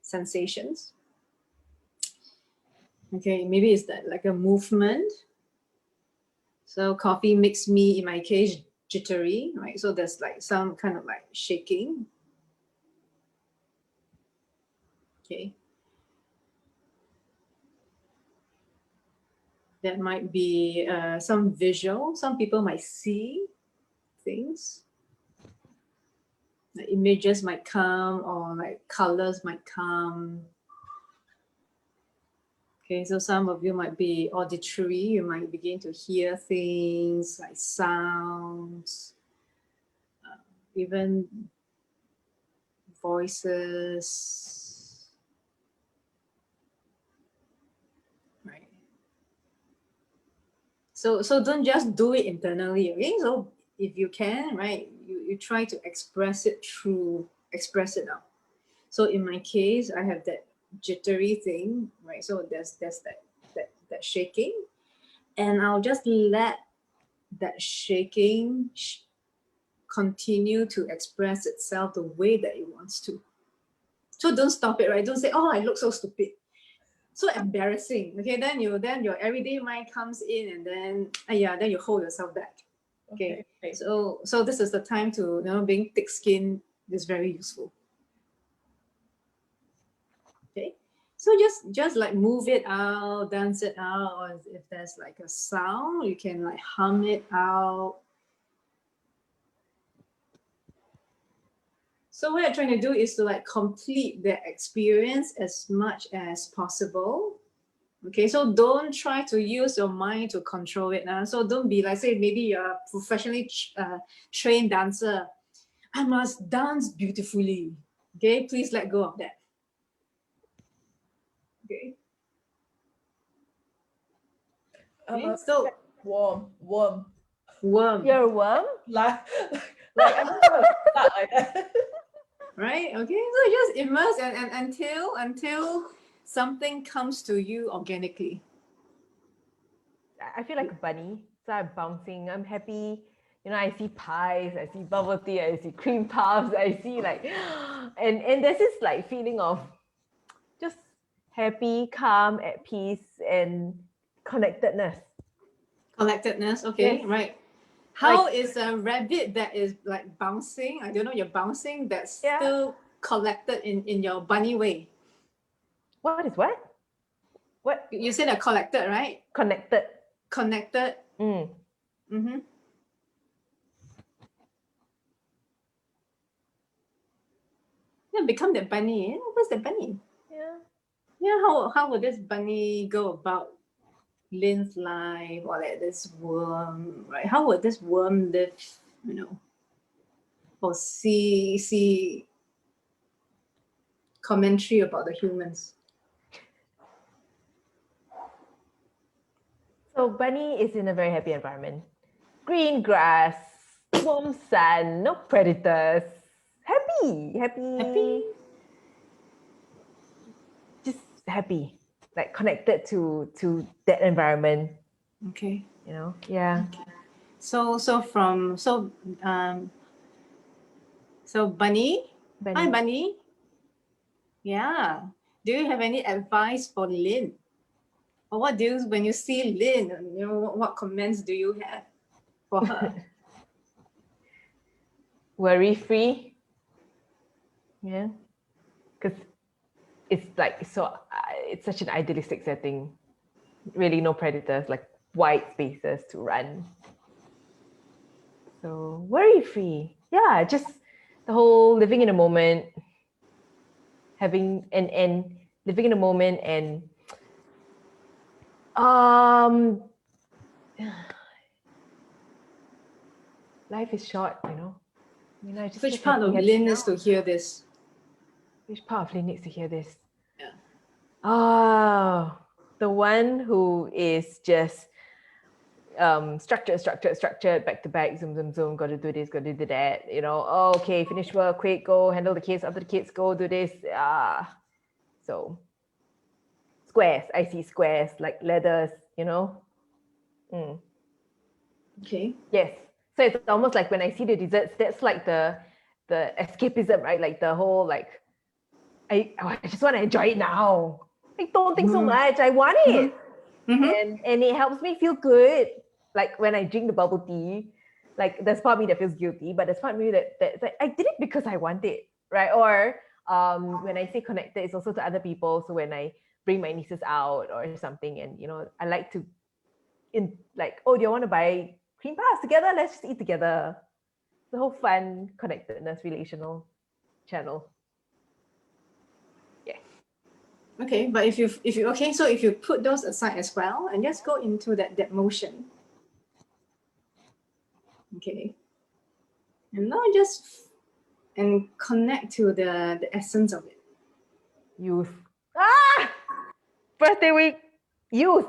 sensations. Okay, maybe it's that like a movement. So coffee makes me, in my case, jittery, right? So there's like some kind of like shaking. Okay. That might be some visual. Some people might see things. The images might come, or like colors might come. Okay, so some of you might be auditory. You might begin to hear things like sounds, even voices. Right. So don't just do it internally, okay? So if you can, right, you try to express it out. So in my case, I have that jittery thing, right? So there's that shaking, and I'll just let that shaking continue to express itself the way that it wants to. So don't stop it, right? Don't say, "Oh, I look so stupid." So embarrassing. Okay, then your everyday mind comes in, and then then you hold yourself back. Okay. So this is the time to, being thick-skinned is very useful. Okay. So just like move it out, dance it out, or if there's like a sound, you can like hum it out. So what you're trying to do is to like complete the experience as much as possible. Okay, so don't try to use your mind to control it. So don't be like, say, maybe you're a professionally trained dancer. I must dance beautifully. Okay, please let go of that. Okay. Okay, so worm. worm, You're a worm? Like I'm gonna start like that. right? Okay, so just immerse and until something comes to you organically. I feel like a bunny. So I'm bouncing. I'm happy. You know, I see pies, I see bubble tea, I see cream puffs, I see like, and there's this like feeling of just happy, calm, at peace, and connectedness. Collectedness, okay, Yes. right. How is a rabbit that is like bouncing? I don't know, you're bouncing, that's Yeah. still collected in your bunny way. What is what? What? You said a collected, right? Connected. Connected. Mm. Mm-hmm. Yeah, become the bunny. What's the bunny? Yeah. Yeah, how would this bunny go about Lin's life, or like this worm, right? How would this worm live, you know, or see commentary about the humans? So bunny is in a very happy environment. Green grass, warm sun, no predators. Happy. Just happy. Like connected to that environment. Okay. You know? Yeah. Okay. So Bunny. Bunny. Hi, Bunny. Yeah. Do you have any advice for Lin? Or what do you, when you see Lin, you know, what comments do you have for her? Worry free. Yeah. Because it's like it's such an idealistic setting. Really, no predators, like wide spaces to run. So worry free. Yeah, just the whole living in a moment, having and living in a moment and life is short, you know. You know, just Which part of Lin needs to hear this? Which part of Lin needs to hear this? Yeah. Oh, the one who is just structured, back to back, zoom, gotta do this, gotta do that, you know. Oh, okay, finish work, quick, go handle the kids, after the kids go do this. So squares, I see squares, like letters, you know. Okay. Yes. So it's almost like when I see the desserts, that's like the escapism, right? Like the whole like I just want to enjoy it now. I don't think so much. I want it. And it helps me feel good. Like when I drink the bubble tea, like there's part of me that feels guilty, but there's part of me that's like, I did it because I want it, right? Or when I say connected, it's also to other people. So when I bring my nieces out or something, and you know, I like to oh, do you want to buy cream pies together? Let's just eat together. The whole fun connectedness relational channel. Yes. Okay, but if you put those aside as well and just go into that motion. Okay. And now and connect to the essence of it. Youth. Birthday week. Youth.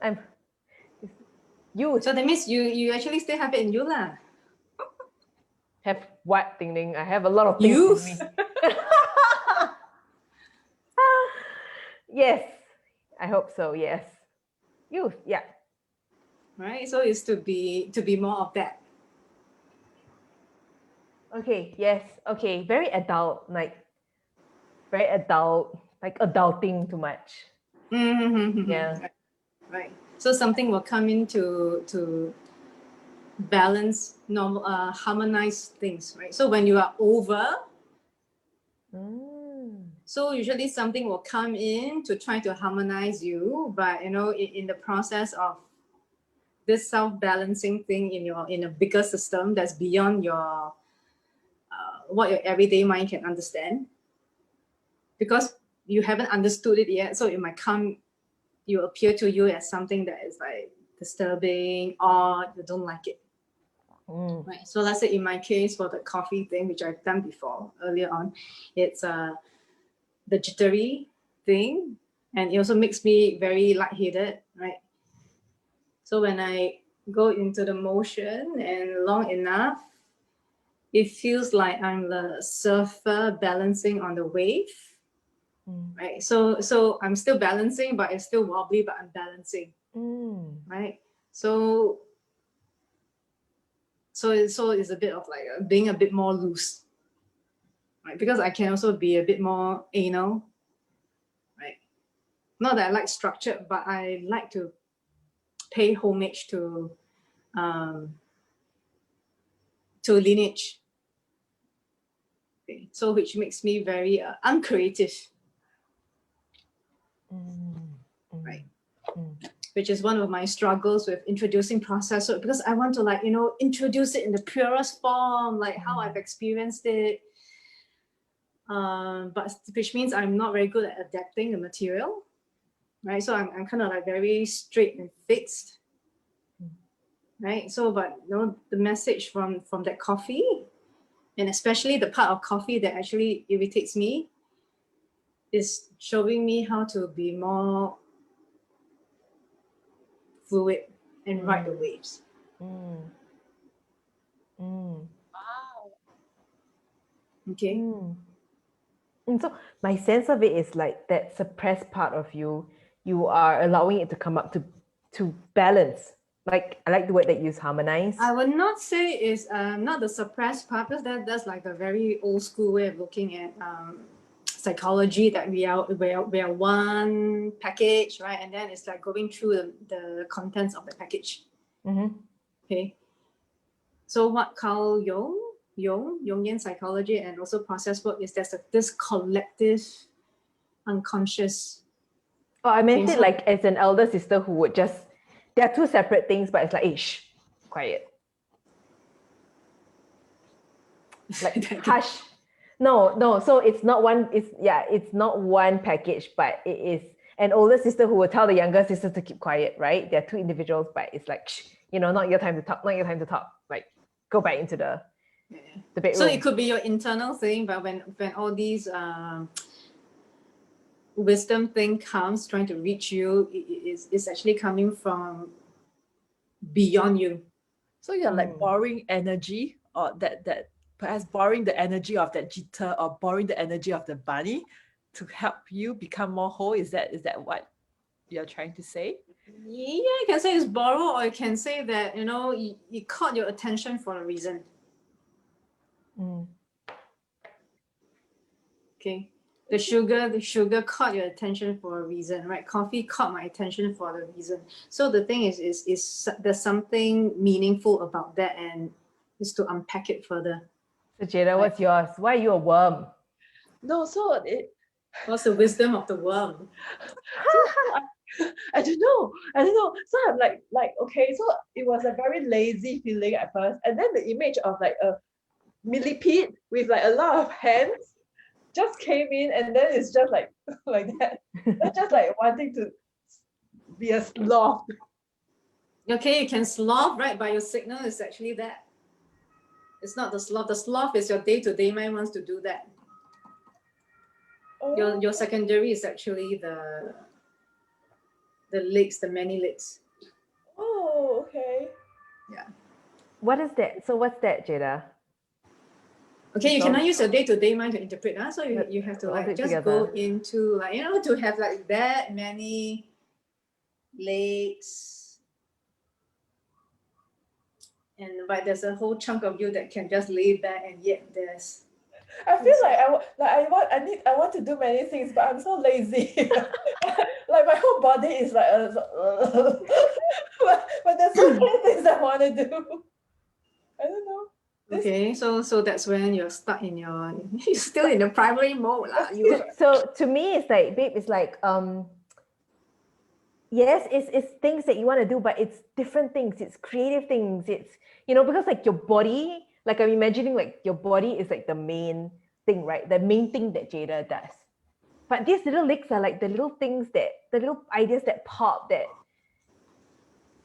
I'm youth. So that means you actually still have it in you lah. Have what, Ding Ding? I have a lot of things Youth. in me. Yes, I hope so. Yes, youth. Yeah. Right. So it's to be more of that. Okay. Yes. Okay. Very adult, like adulting too much. Mm-hmm. Yeah. Right. So something will come in to balance, normal, harmonize things, right? So when you are over, so usually something will come in to try to harmonize you, but in the process of this self-balancing thing in a bigger system that's beyond your what your everyday mind can understand, because you haven't understood it yet, so it might appear to you as something that is like disturbing, odd, you don't like it. Right. So let's say in my case for the coffee thing, which I've done before earlier on, it's the jittery thing, and it also makes me very lightheaded, right? So when I go into the motion and long enough, it feels like I'm the surfer balancing on the wave, right? So I'm still balancing, but it's still wobbly, but I'm balancing, right? So it's a bit of like being a bit more loose, right? Because I can also be a bit more anal, right? Not that I like structure, but I like to pay homage to lineage. Okay. So which makes me very uncreative, right? Which is one of my struggles with introducing process, because I want to introduce it in the purest form, like how I've experienced it. But which means I'm not very good at adapting the material, right? So I'm kind of like very straight and fixed, right? So but the message from that coffee, and especially the part of coffee that actually irritates me, is showing me how to be more fluid and ride the waves. Wow. Okay. And so my sense of it is like that suppressed part of you are allowing it to come up to balance. Like I like the word that you use, harmonize. I would not say it's not the suppressed part, because that's like a very old school way of looking at psychology, that we are one package, right? And then it's like going through the contents of the package. Okay. So what Carl Jungian psychology and also process work is, there's this collective unconscious. Oh, I meant it like as an elder sister who would just, they're two separate things, but it's like, hey, shh, quiet. Like hush. No. So it's not one. It's not one package, but it is an older sister who will tell the younger sister to keep quiet. Right? They're two individuals, but it's like, shh, not your time to talk. Not your time to talk. Like, go back into the bedroom. So it could be your internal thing, but when all these wisdom thing comes trying to reach you, it's actually coming from beyond you. So you're like borrowing energy, or that perhaps borrowing the energy of that jitter, or borrowing the energy of the bunny to help you become more whole. Is that what you're trying to say? Yeah, you can say it's borrow, or you can say that it caught your attention for a reason. Okay. The sugar caught your attention for a reason, right? Coffee caught my attention for a reason. So the thing is there's something meaningful about that, and is to unpack it further. So Jada, what's yours? Why are you a worm? No, so what's the wisdom of the worm? I don't know. So I'm like, okay, so it was a very lazy feeling at first. And then the image of like a millipede with like a lot of hands just came in, and then it's just like that. That's just like wanting to be a sloth. Okay, you can sloth, right? But your signal is actually that. It's not the sloth. The sloth is your day-to-day mind wants to do that. Oh. Your secondary is actually the legs, the many legs. Oh, okay. Yeah. What is that? So what's that, Jada? Okay, you cannot use your day-to-day mind to interpret. So you have to like just go into like, to have like that many legs. But there's a whole chunk of you that can just lay back, and yet there's. I feel like I want to do many things, but I'm so lazy. Like my whole body is like, but there's so many things I want to do. I don't know. Okay, so that's when you're stuck in you're still in the primary mode lah. So to me, it's like, babe, it's like yes, it's things that you want to do, but it's different things. It's creative things. It's, because like your body, like I'm imagining like your body is like the main thing, right? The main thing that Jada does. But these little legs are like the little things the little ideas that pop, that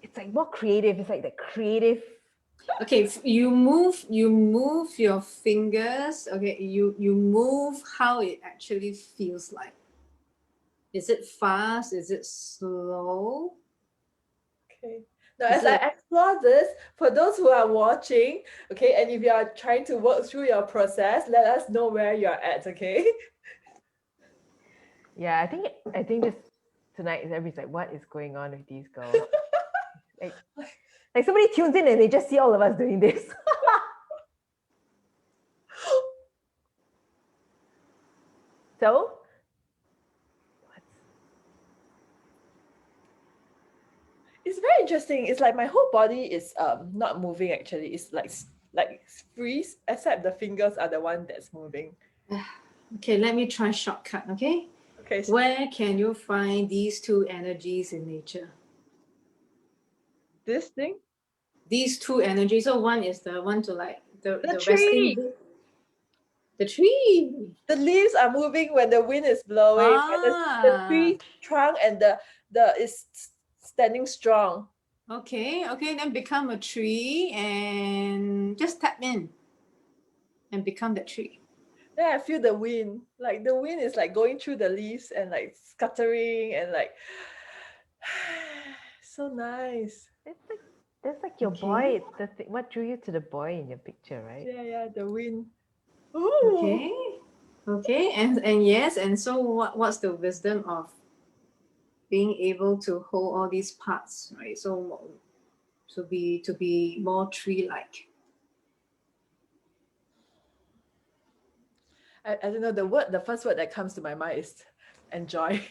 it's like more creative. It's like the creative. Okay, you move your fingers. Okay, you move how it actually feels like. Is it fast? Is it slow? Okay. Now, as I explore this, for those who are watching, okay, and if you are trying to work through your process, let us know where you're at, okay? Yeah, I think this tonight is everybody's like, what is going on with these girls? like somebody tunes in and they just see all of us doing this. So It's very interesting. It's like my whole body is not moving actually. It's like freeze, except the fingers are the one that's moving. Okay, let me try shortcut, okay? Okay. Where can you find these two energies in nature? This thing? These two energies. So one is the one to like the tree. resting. The tree. The leaves are moving when the wind is blowing. The tree trunk and the is standing strong. Okay, then become a tree and just tap in and become that tree. Then I feel the wind. Like the wind is like going through the leaves and like scattering and like so nice. That's like your boy. What drew you to the boy in your picture, right? Yeah, the wind. Ooh. Okay, and yes, and so what's the wisdom of being able to hold all these parts, right? So to be more tree-like. I don't know, the first word that comes to my mind is enjoy.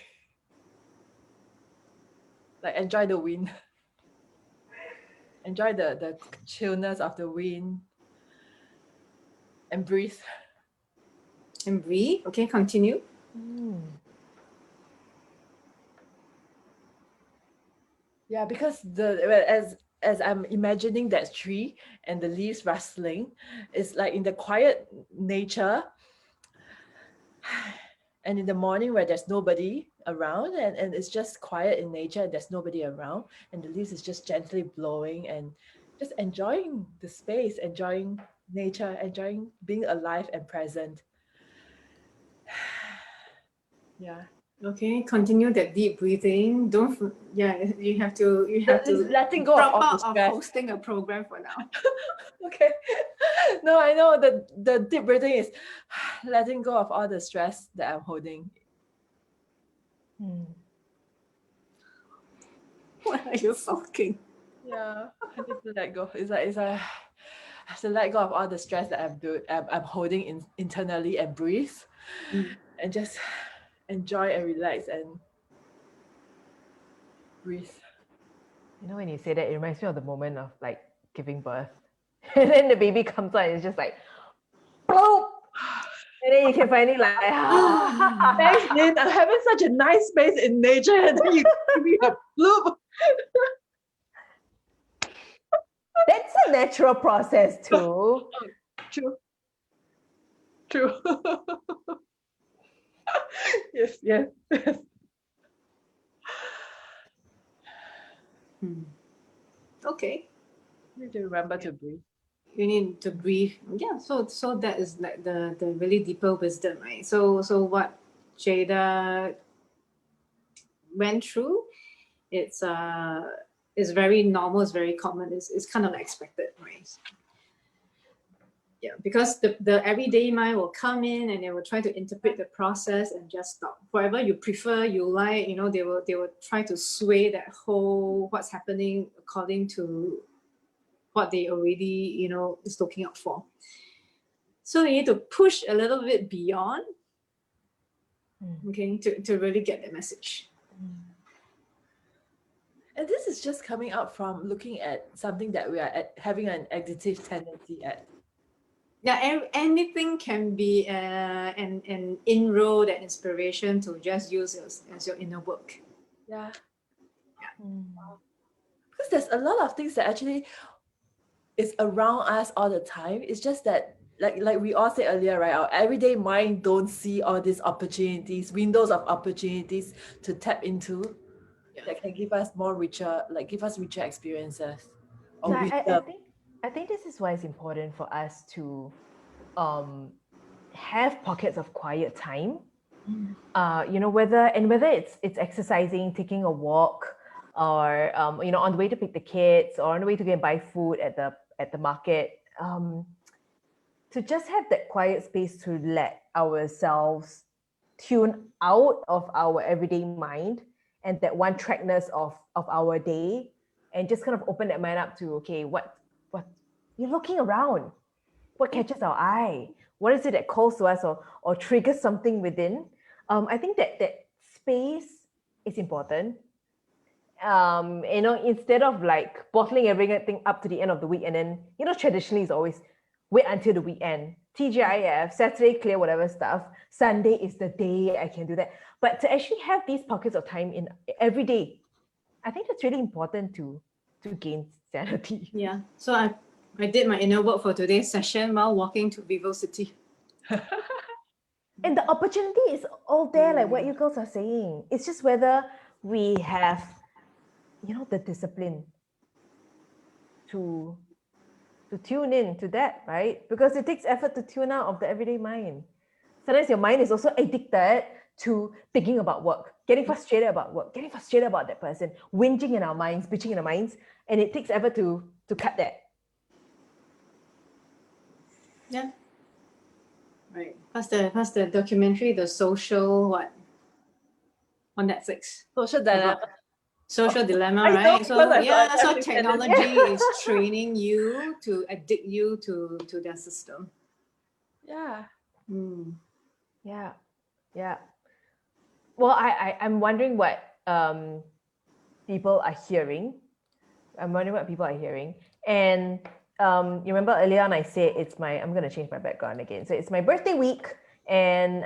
Like enjoy the wind. Enjoy the chillness of the wind. And breathe. And breathe. Okay, continue. Yeah, because as I'm imagining that tree and the leaves rustling, it's like in the quiet nature. And in the morning where there's nobody around and it's just quiet in nature and there's nobody around and the leaves is just gently blowing and just enjoying the space, enjoying nature, enjoying being alive and present. Yeah. Okay, continue that deep breathing. You have to letting go of all the stress. Hosting a program for now. Okay. No, I know the deep breathing is letting go of all the stress that I'm holding. Why are you sulking? Yeah, I need to let go. It's like I have to let go of all the stress that I'm holding internally and breathe and just enjoy and relax and breathe. When you say that, it reminds me of the moment of like giving birth. And then the baby comes out and it's just like, boop! And then you can finally like, thanks, Lin. I'm having such a nice space in nature and then you give me a bloop. That's a natural process too. True. Yes. Okay. You need to remember to breathe. You need to breathe. Yeah, so that is like the really deeper wisdom, right? So what Jada went through, it's very normal, it's very common, it's kind of like expected, right? Yeah, because the everyday mind will come in and they will try to interpret the process and just stop. Whatever you prefer, you like, they will try to sway that whole what's happening according to what they already, is looking out for. So you need to push a little bit beyond, okay, to really get the message. And this is just coming out from looking at something that we are having an addictive tendency at. Yeah, anything can be an inroad and inspiration to just use as your inner work. Yeah. Mm. Because there's a lot of things that actually is around us all the time. It's just that like we all said earlier, right? Our everyday mind don't see all these opportunities, windows of opportunities to tap into that can give us richer experiences. So Or I think this is why it's important for us to have pockets of quiet time. Whether it's exercising, taking a walk, or on the way to pick the kids, or on the way to go and buy food at the market, to just have that quiet space to let ourselves tune out of our everyday mind and that one trackness of our day, and just kind of open that mind up to, okay, what you're looking around, what catches our eye, what is it that calls to us or triggers something within. I think that space is important. Instead of like bottling everything up to the end of the week, and then traditionally it's always wait until the weekend, TGIF, Saturday clear whatever stuff, Sunday is the day I can do that. But to actually have these pockets of time in every day, I think that's really important to gain sanity. Yeah. So I did my inner work for today's session while walking to Vivo City. And the opportunity is all there, like what you girls are saying. It's just whether we have, the discipline to tune in to that, right? Because it takes effort to tune out of the everyday mind. Sometimes your mind is also addicted to thinking about work, getting frustrated about work, getting frustrated about that person, whinging in our minds, bitching in our minds, and it takes effort to cut that. Yeah. Right. What's the documentary, The Social what? On Netflix. social dilemma. Social dilemma, I know, right? So yeah, so everything technology is training you to addict you to their system. Yeah. Yeah. Well, I'm wondering what people are hearing. I'm wondering what people are hearing. And you remember earlier on I said I'm going to change my background again. So it's my birthday week. And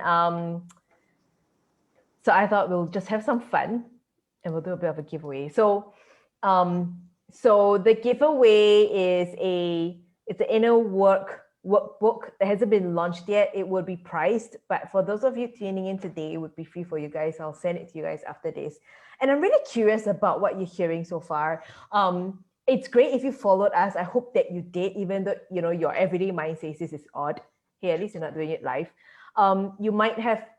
so I thought we'll just have some fun and we'll do a bit of a giveaway. So the giveaway is it's an Innerwork workbook that hasn't been launched yet. It will be priced, but for those of you tuning in today, it would be free for you guys. I'll send it to you guys after this. And I'm really curious about what you're hearing so far. It's great if you followed us. I hope that you did, even though your everyday mind says this is odd. Hey, at least you're not doing it live. You might have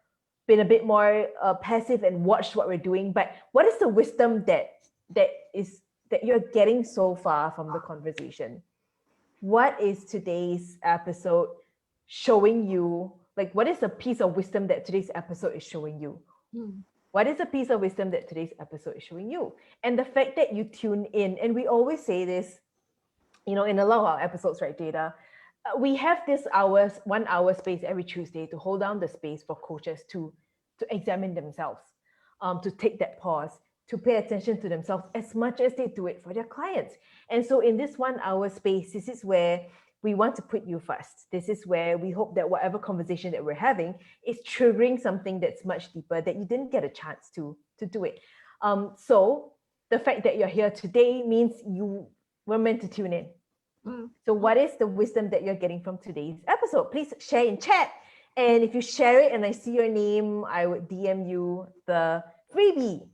been a bit more passive and watched what we're doing, but what is the wisdom that you're getting so far from the conversation? What is today's episode showing you? Like, what is a piece of wisdom that today's episode is showing you? What is a piece of wisdom that today's episode is showing you? And the fact that you tune in, and we always say this, in a lot of our episodes, right, Jada? We have this 1 hour space every Tuesday to hold down the space for coaches to examine themselves, to take that pause, to pay attention to themselves as much as they do it for their clients. And so in this 1 hour space, this is where we want to put you first. This is where we hope that whatever conversation that we're having is triggering something that's much deeper that you didn't get a chance to do it. So the fact that you're here today means you were meant to tune in. So what is the wisdom that you're getting from today's episode? Please share in chat. And if you share it and I see your name, I would DM you the freebie.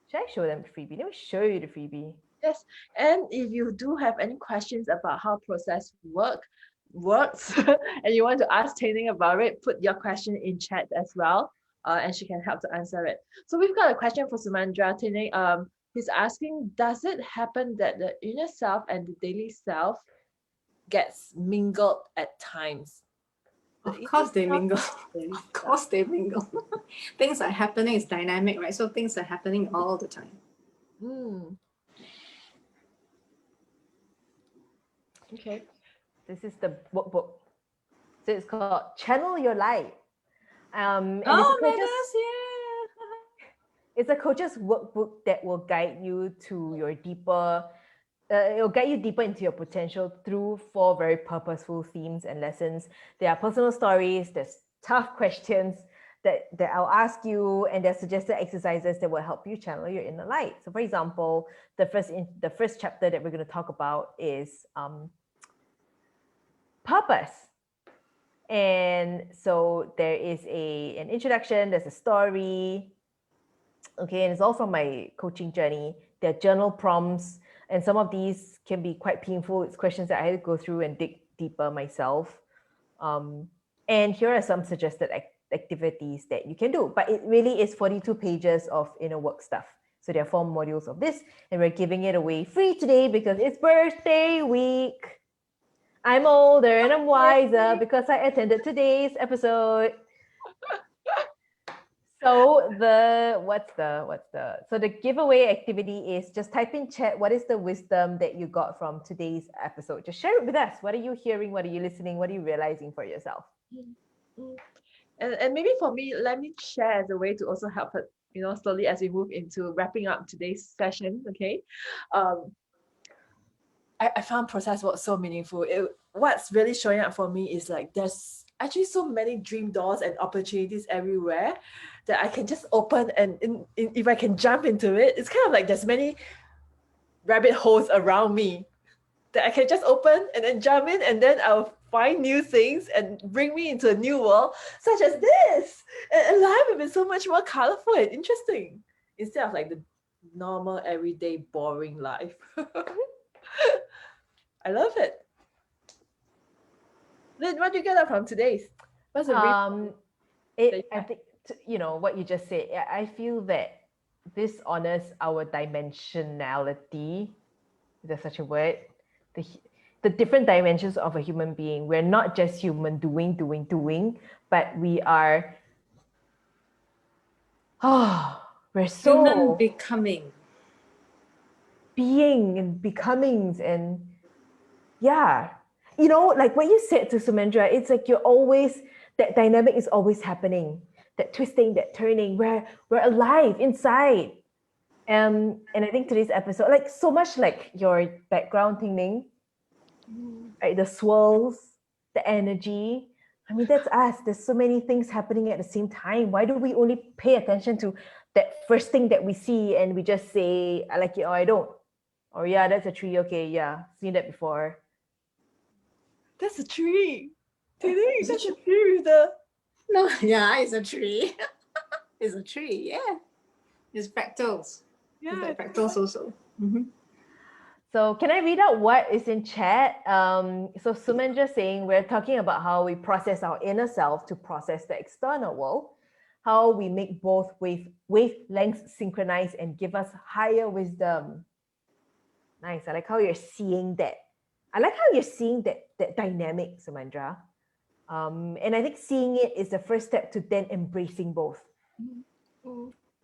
Should I show them the freebie? Let me show you the freebie. Yes. And if you do have any questions about how process works and you want to ask Taining about it, put your question in chat as well. And she can help to answer it. So we've got a question for Sumandra. Taining, he's asking, does it happen that the inner self and the daily self gets mingled at times? Of course they mingle. Of course they mingle. Things are happening. It's dynamic, right? So things are happening all the time. Okay. This is the workbook. So it's called Channel Your Light. And oh, it's Megas, yeah. It's a coach's workbook that will guide you to your deeper, it'll guide you deeper into your potential through 4 very purposeful themes and lessons. There are personal stories, there's tough questions that I'll ask you, and there's suggested exercises that will help you channel your inner light. So for example, the first chapter that we're going to talk about is purpose. And so there is an introduction, there's a story, okay, and it's all from my coaching journey. There are journal prompts, and some of these can be quite painful. It's questions that I had to go through and dig deeper myself. And here are some suggested activities that you can do. But it really is 42 pages of inner work stuff. So there are 4 modules of this, and we're giving it away free today because it's birthday week. I'm older and I'm wiser because I attended today's episode. So the giveaway activity is just type in chat, what is the wisdom that you got from today's episode? Just share it with us. What are you hearing? What are you listening? What are you realizing for yourself? And maybe for me, let me share as a way to also help it, slowly as we move into wrapping up today's session. Okay. I found process work so meaningful. What's really showing up for me is like there's actually so many dream doors and opportunities everywhere that I can just open, and if I can jump into it, it's kind of like there's many rabbit holes around me that I can just open and then jump in, and then I'll find new things and bring me into a new world such as this. And life will be so much more colorful and interesting instead of like the normal, everyday, boring life. I love it. Lin, what do you get up from today's? What's the I think, what you just said, I feel that this honors our dimensionality, is there such a word? The different dimensions of a human being. We're not just human doing, but we are, we're so Human becoming. Being and becomings, and like what you said to Sumendra, it's like you're always, that dynamic is always happening, that twisting, that turning, where we're alive inside. And I think today's episode, like so much like your background thing, right? The swirls, the energy. I mean, that's us. There's so many things happening at the same time. Why do we only pay attention to that first thing that we see and we just say, I like it or I don't? Or yeah, that's a tree. Okay, yeah, seen that before. That's a tree. That's a tree with the... No, yeah, it's a tree. It's a tree, yeah. It's fractals. Yeah, It's like fractals also. Mm-hmm. So can I read out what is in chat? So Sumendra saying we're talking about how we process our inner self to process the external world, how we make both wavelengths synchronize and give us higher wisdom. Nice. I like how you're seeing that. I like how you're seeing that dynamic, Sumendra. And I think seeing it is the first step to then embracing both.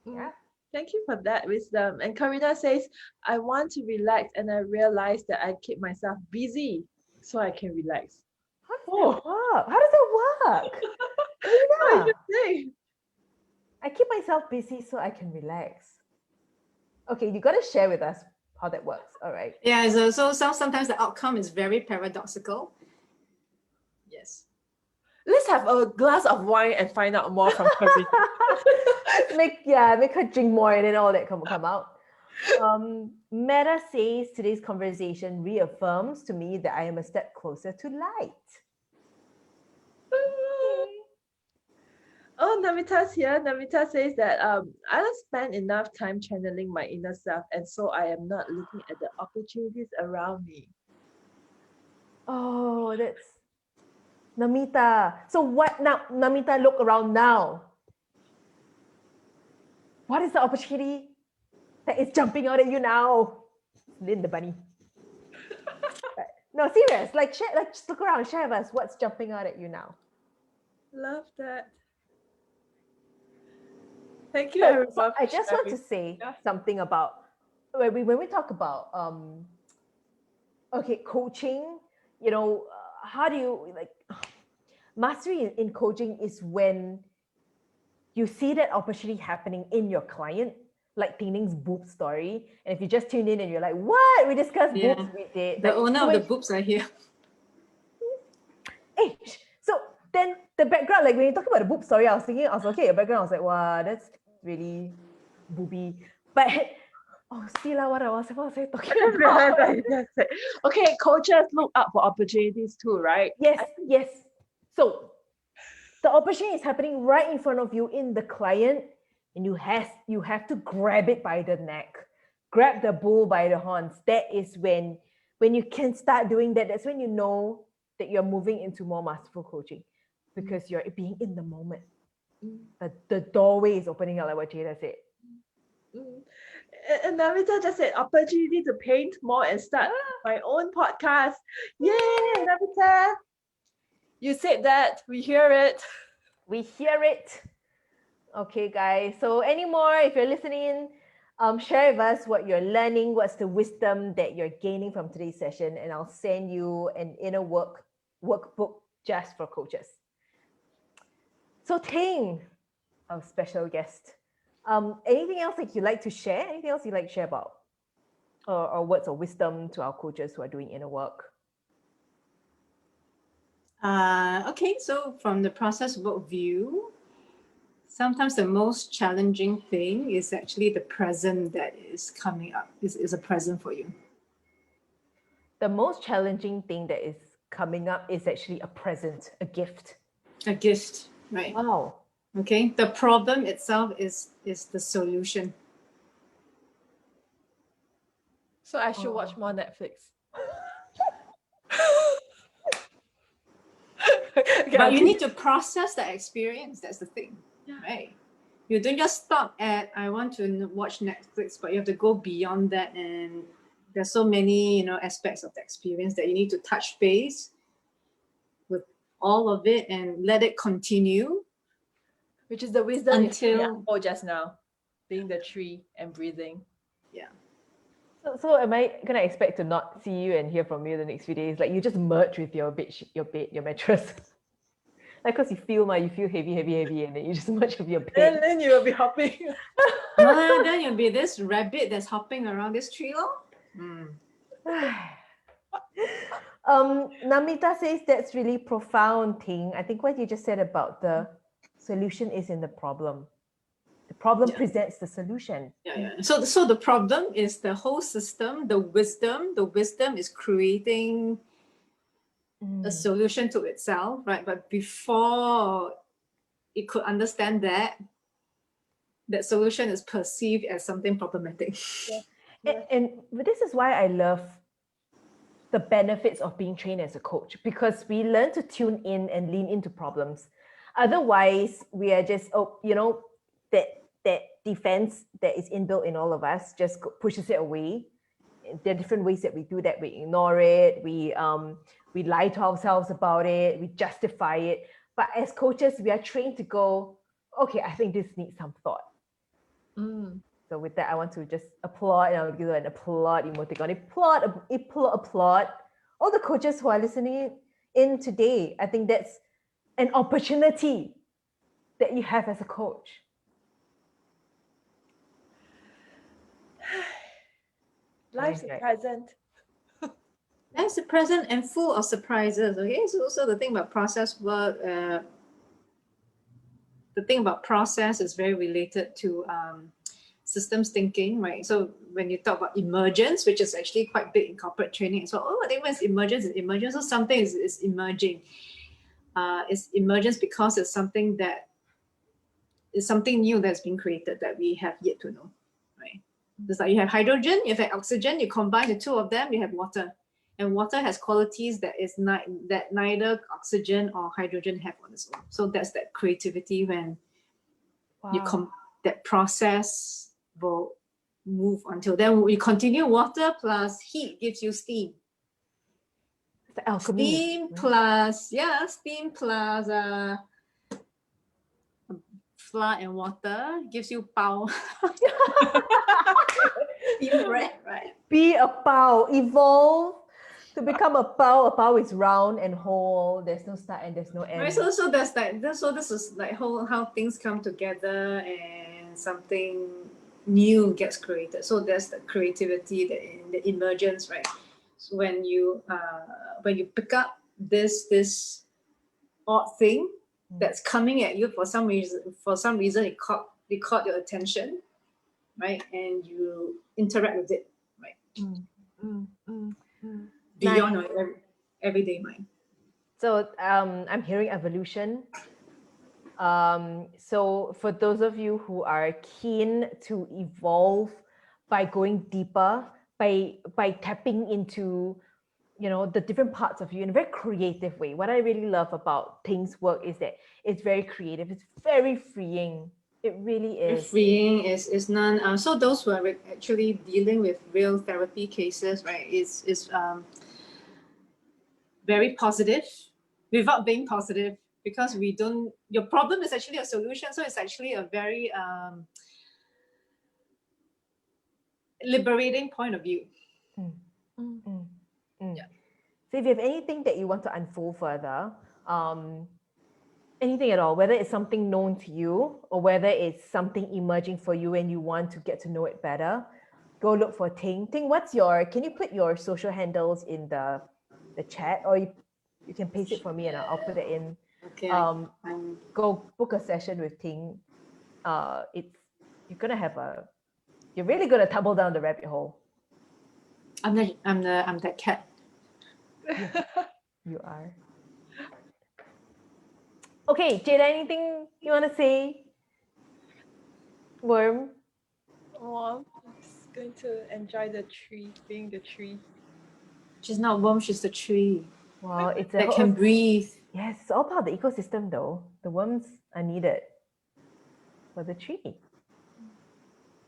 Yeah. Thank you for that wisdom. And Karina says, I want to relax and I realize that I keep myself busy so I can relax. How does that work? Karina, I keep myself busy so I can relax. Okay, you got to share with us how that works. All right. Yeah, so sometimes the outcome is very paradoxical. Yes. Let's have a glass of wine and find out more from Karina. make her drink more and then all that come out. Meta says today's conversation reaffirms to me that I am a step closer to light. Oh, Namita's here. Namita says that I don't spend enough time channeling my inner self, and so I am not looking at the opportunities around me. Oh, that's Namita. So what now? Namita, look around now. What is the opportunity that is jumping out at you now? Lin the bunny. No, serious. Like, share, like, just look around. Share with us what's jumping out at you now. Love that. Thank you, everyone. So I just want to say something about when we talk about coaching. How do you mastery in coaching is when you see that opportunity happening in your client like Ting Ning's boob story. And if you just tuned in and you're like, what? We discussed Yeah. boobs, we did. The Like, owner so of the when- boobs are here. Hey, so then the background, like when you talk about the boob story, I was okay, your background, I was like, wow, that's really booby. But oh, see lah, what was I talking about? Okay, coaches look out for opportunities too, right? Yes. So the opportunity is happening right in front of you in the client, and you have to grab it by the neck, grab the bull by the horns. That is when you can start doing that. That's when you know that you're moving into more masterful coaching, because you're being in the moment. The doorway is opening up, like what Jada said. And Namita just said opportunity to paint more and start my own podcast. Yay, Namita! You said that. We hear it. We hear it. Okay, guys. So any more, if you're listening, share with us what you're learning, what's the wisdom that you're gaining from today's session, and I'll send you an Innerwork workbook just for coaches. So Ting, our special guest, anything else that you'd like to share? Anything else you'd like to share about? Or words of wisdom to our coaches who are doing inner work? Okay, so from the process work view, sometimes the most challenging thing is actually the present that is coming up, is a present for you. The most challenging thing that is coming up is actually a present, a gift. A gift, right? Wow. Okay, the problem itself is the solution. So I should watch more Netflix. But you need to process that experience. That's the thing, right? You don't just stop at I want to watch Netflix, but you have to go beyond that. And there's so many, aspects of the experience that you need to touch base with all of it and let it continue. Which is the wisdom until just now, being the tree and breathing. Yeah. So am I gonna expect to not see you and hear from you the next few days? Like you just merge with your bed, your mattress. Like, cause you feel heavy, and then you just merge with your bed. And then you will be hopping. Then you'll be this rabbit that's hopping around this tree, Namita says that's really profound thing. I think what you just said about the solution is in the problem. The problem presents the solution. Yeah. So the problem is the whole system, the wisdom is creating a solution to itself, right? But before it could understand that solution is perceived as something problematic. And this is why I love the benefits of being trained as a coach, because we learn to tune in and lean into problems. Otherwise, we are just, that defense that is inbuilt in all of us just pushes it away. There are different ways that we do that. We ignore it. We lie to ourselves about it. We justify it. But as coaches, we are trained to go, okay, I think this needs some thought. So with that, I want to just applaud, and I'll give an applaud emoticon. Applaud all the coaches who are listening in today. I think that's an opportunity that you have as a coach. Life's a present. Life's a present and full of surprises. Okay, so the thing about process work, the thing about process is very related to systems thinking, right? So when you talk about emergence, which is actually quite big in corporate training, so I think when it's emergence, so something is emerging. It's emergence because it's something that is something new that's been created that we have yet to know, right? Just like you have hydrogen, you have oxygen, you combine the two of them, you have water. And water has qualities that neither oxygen or hydrogen have on its own. So that's that creativity when that process will move until then we continue. Water plus heat gives you steam. The alchemy. Steam plus flour and water gives you pao. Steam bread, right? Be a pao. Evolve to become a pao. A pao is round and whole. There's no start and there's no end. Right. So this is like how things come together and something new gets created. So there's the creativity, the emergence, right? So when you pick up this odd thing that's coming at you for some reason it caught your attention, right? And you interact with it, right? Beyond your everyday mind. So I'm hearing evolution. So for those of you who are keen to evolve by going deeper, by tapping into, you know, the different parts of you in a very creative way. What I really love about Ting's work is that it's very creative. It's very freeing. It really is. Freeing is none. So those who are actually dealing with real therapy cases, right, is very positive without being positive, because your problem is actually a solution. So it's actually a very liberating point of view. Yeah. So if you have anything that you want to unfold further, anything at all, whether it's something known to you or whether it's something emerging for you and you want to get to know it better, go look for Ting. Ting, can you put your social handles in the chat, or you can paste it for me and I'll put it in. Okay. Go book a session with Ting. You're really gonna tumble down the rabbit hole. I'm that cat. You are. Okay, Jada, anything you want to say? Worm? Oh, I'm just going to enjoy the tree, being the tree. She's not a worm, she's the tree. Well, it's that can breathe. Yes, it's all part of the ecosystem though. The worms are needed for the tree.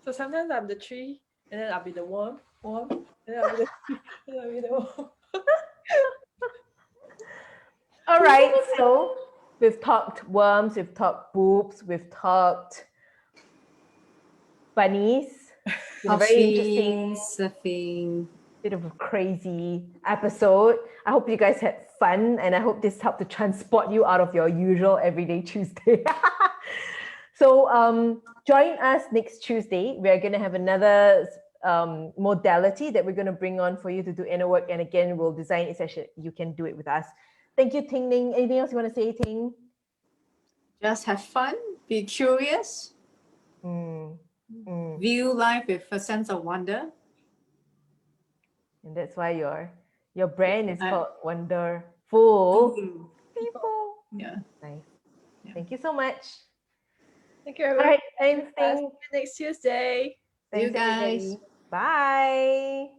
So sometimes I'm the tree, and then I'll be the worm, and then I'll be the tree, and then I'll be the worm. All right, so we've talked worms, we've talked boobs, we've talked bunnies. A very interesting, surfing, bit of a crazy episode. I hope you guys had fun, and I hope this helped to transport you out of your usual everyday Tuesday. So join us next Tuesday. We're going to have another modality that we're going to bring on for you to do inner work. And again, we'll design it so you can do it with us. Thank you, Ting Ning. Anything else you want to say, Ting? Just have fun, be curious, view life with a sense of wonder. And that's why your brand is called Wonderful People. Yeah. Nice. Yeah. Thank you so much. Thank you, everyone. All right, thanks. Next Tuesday. See you guys. Everybody. Bye.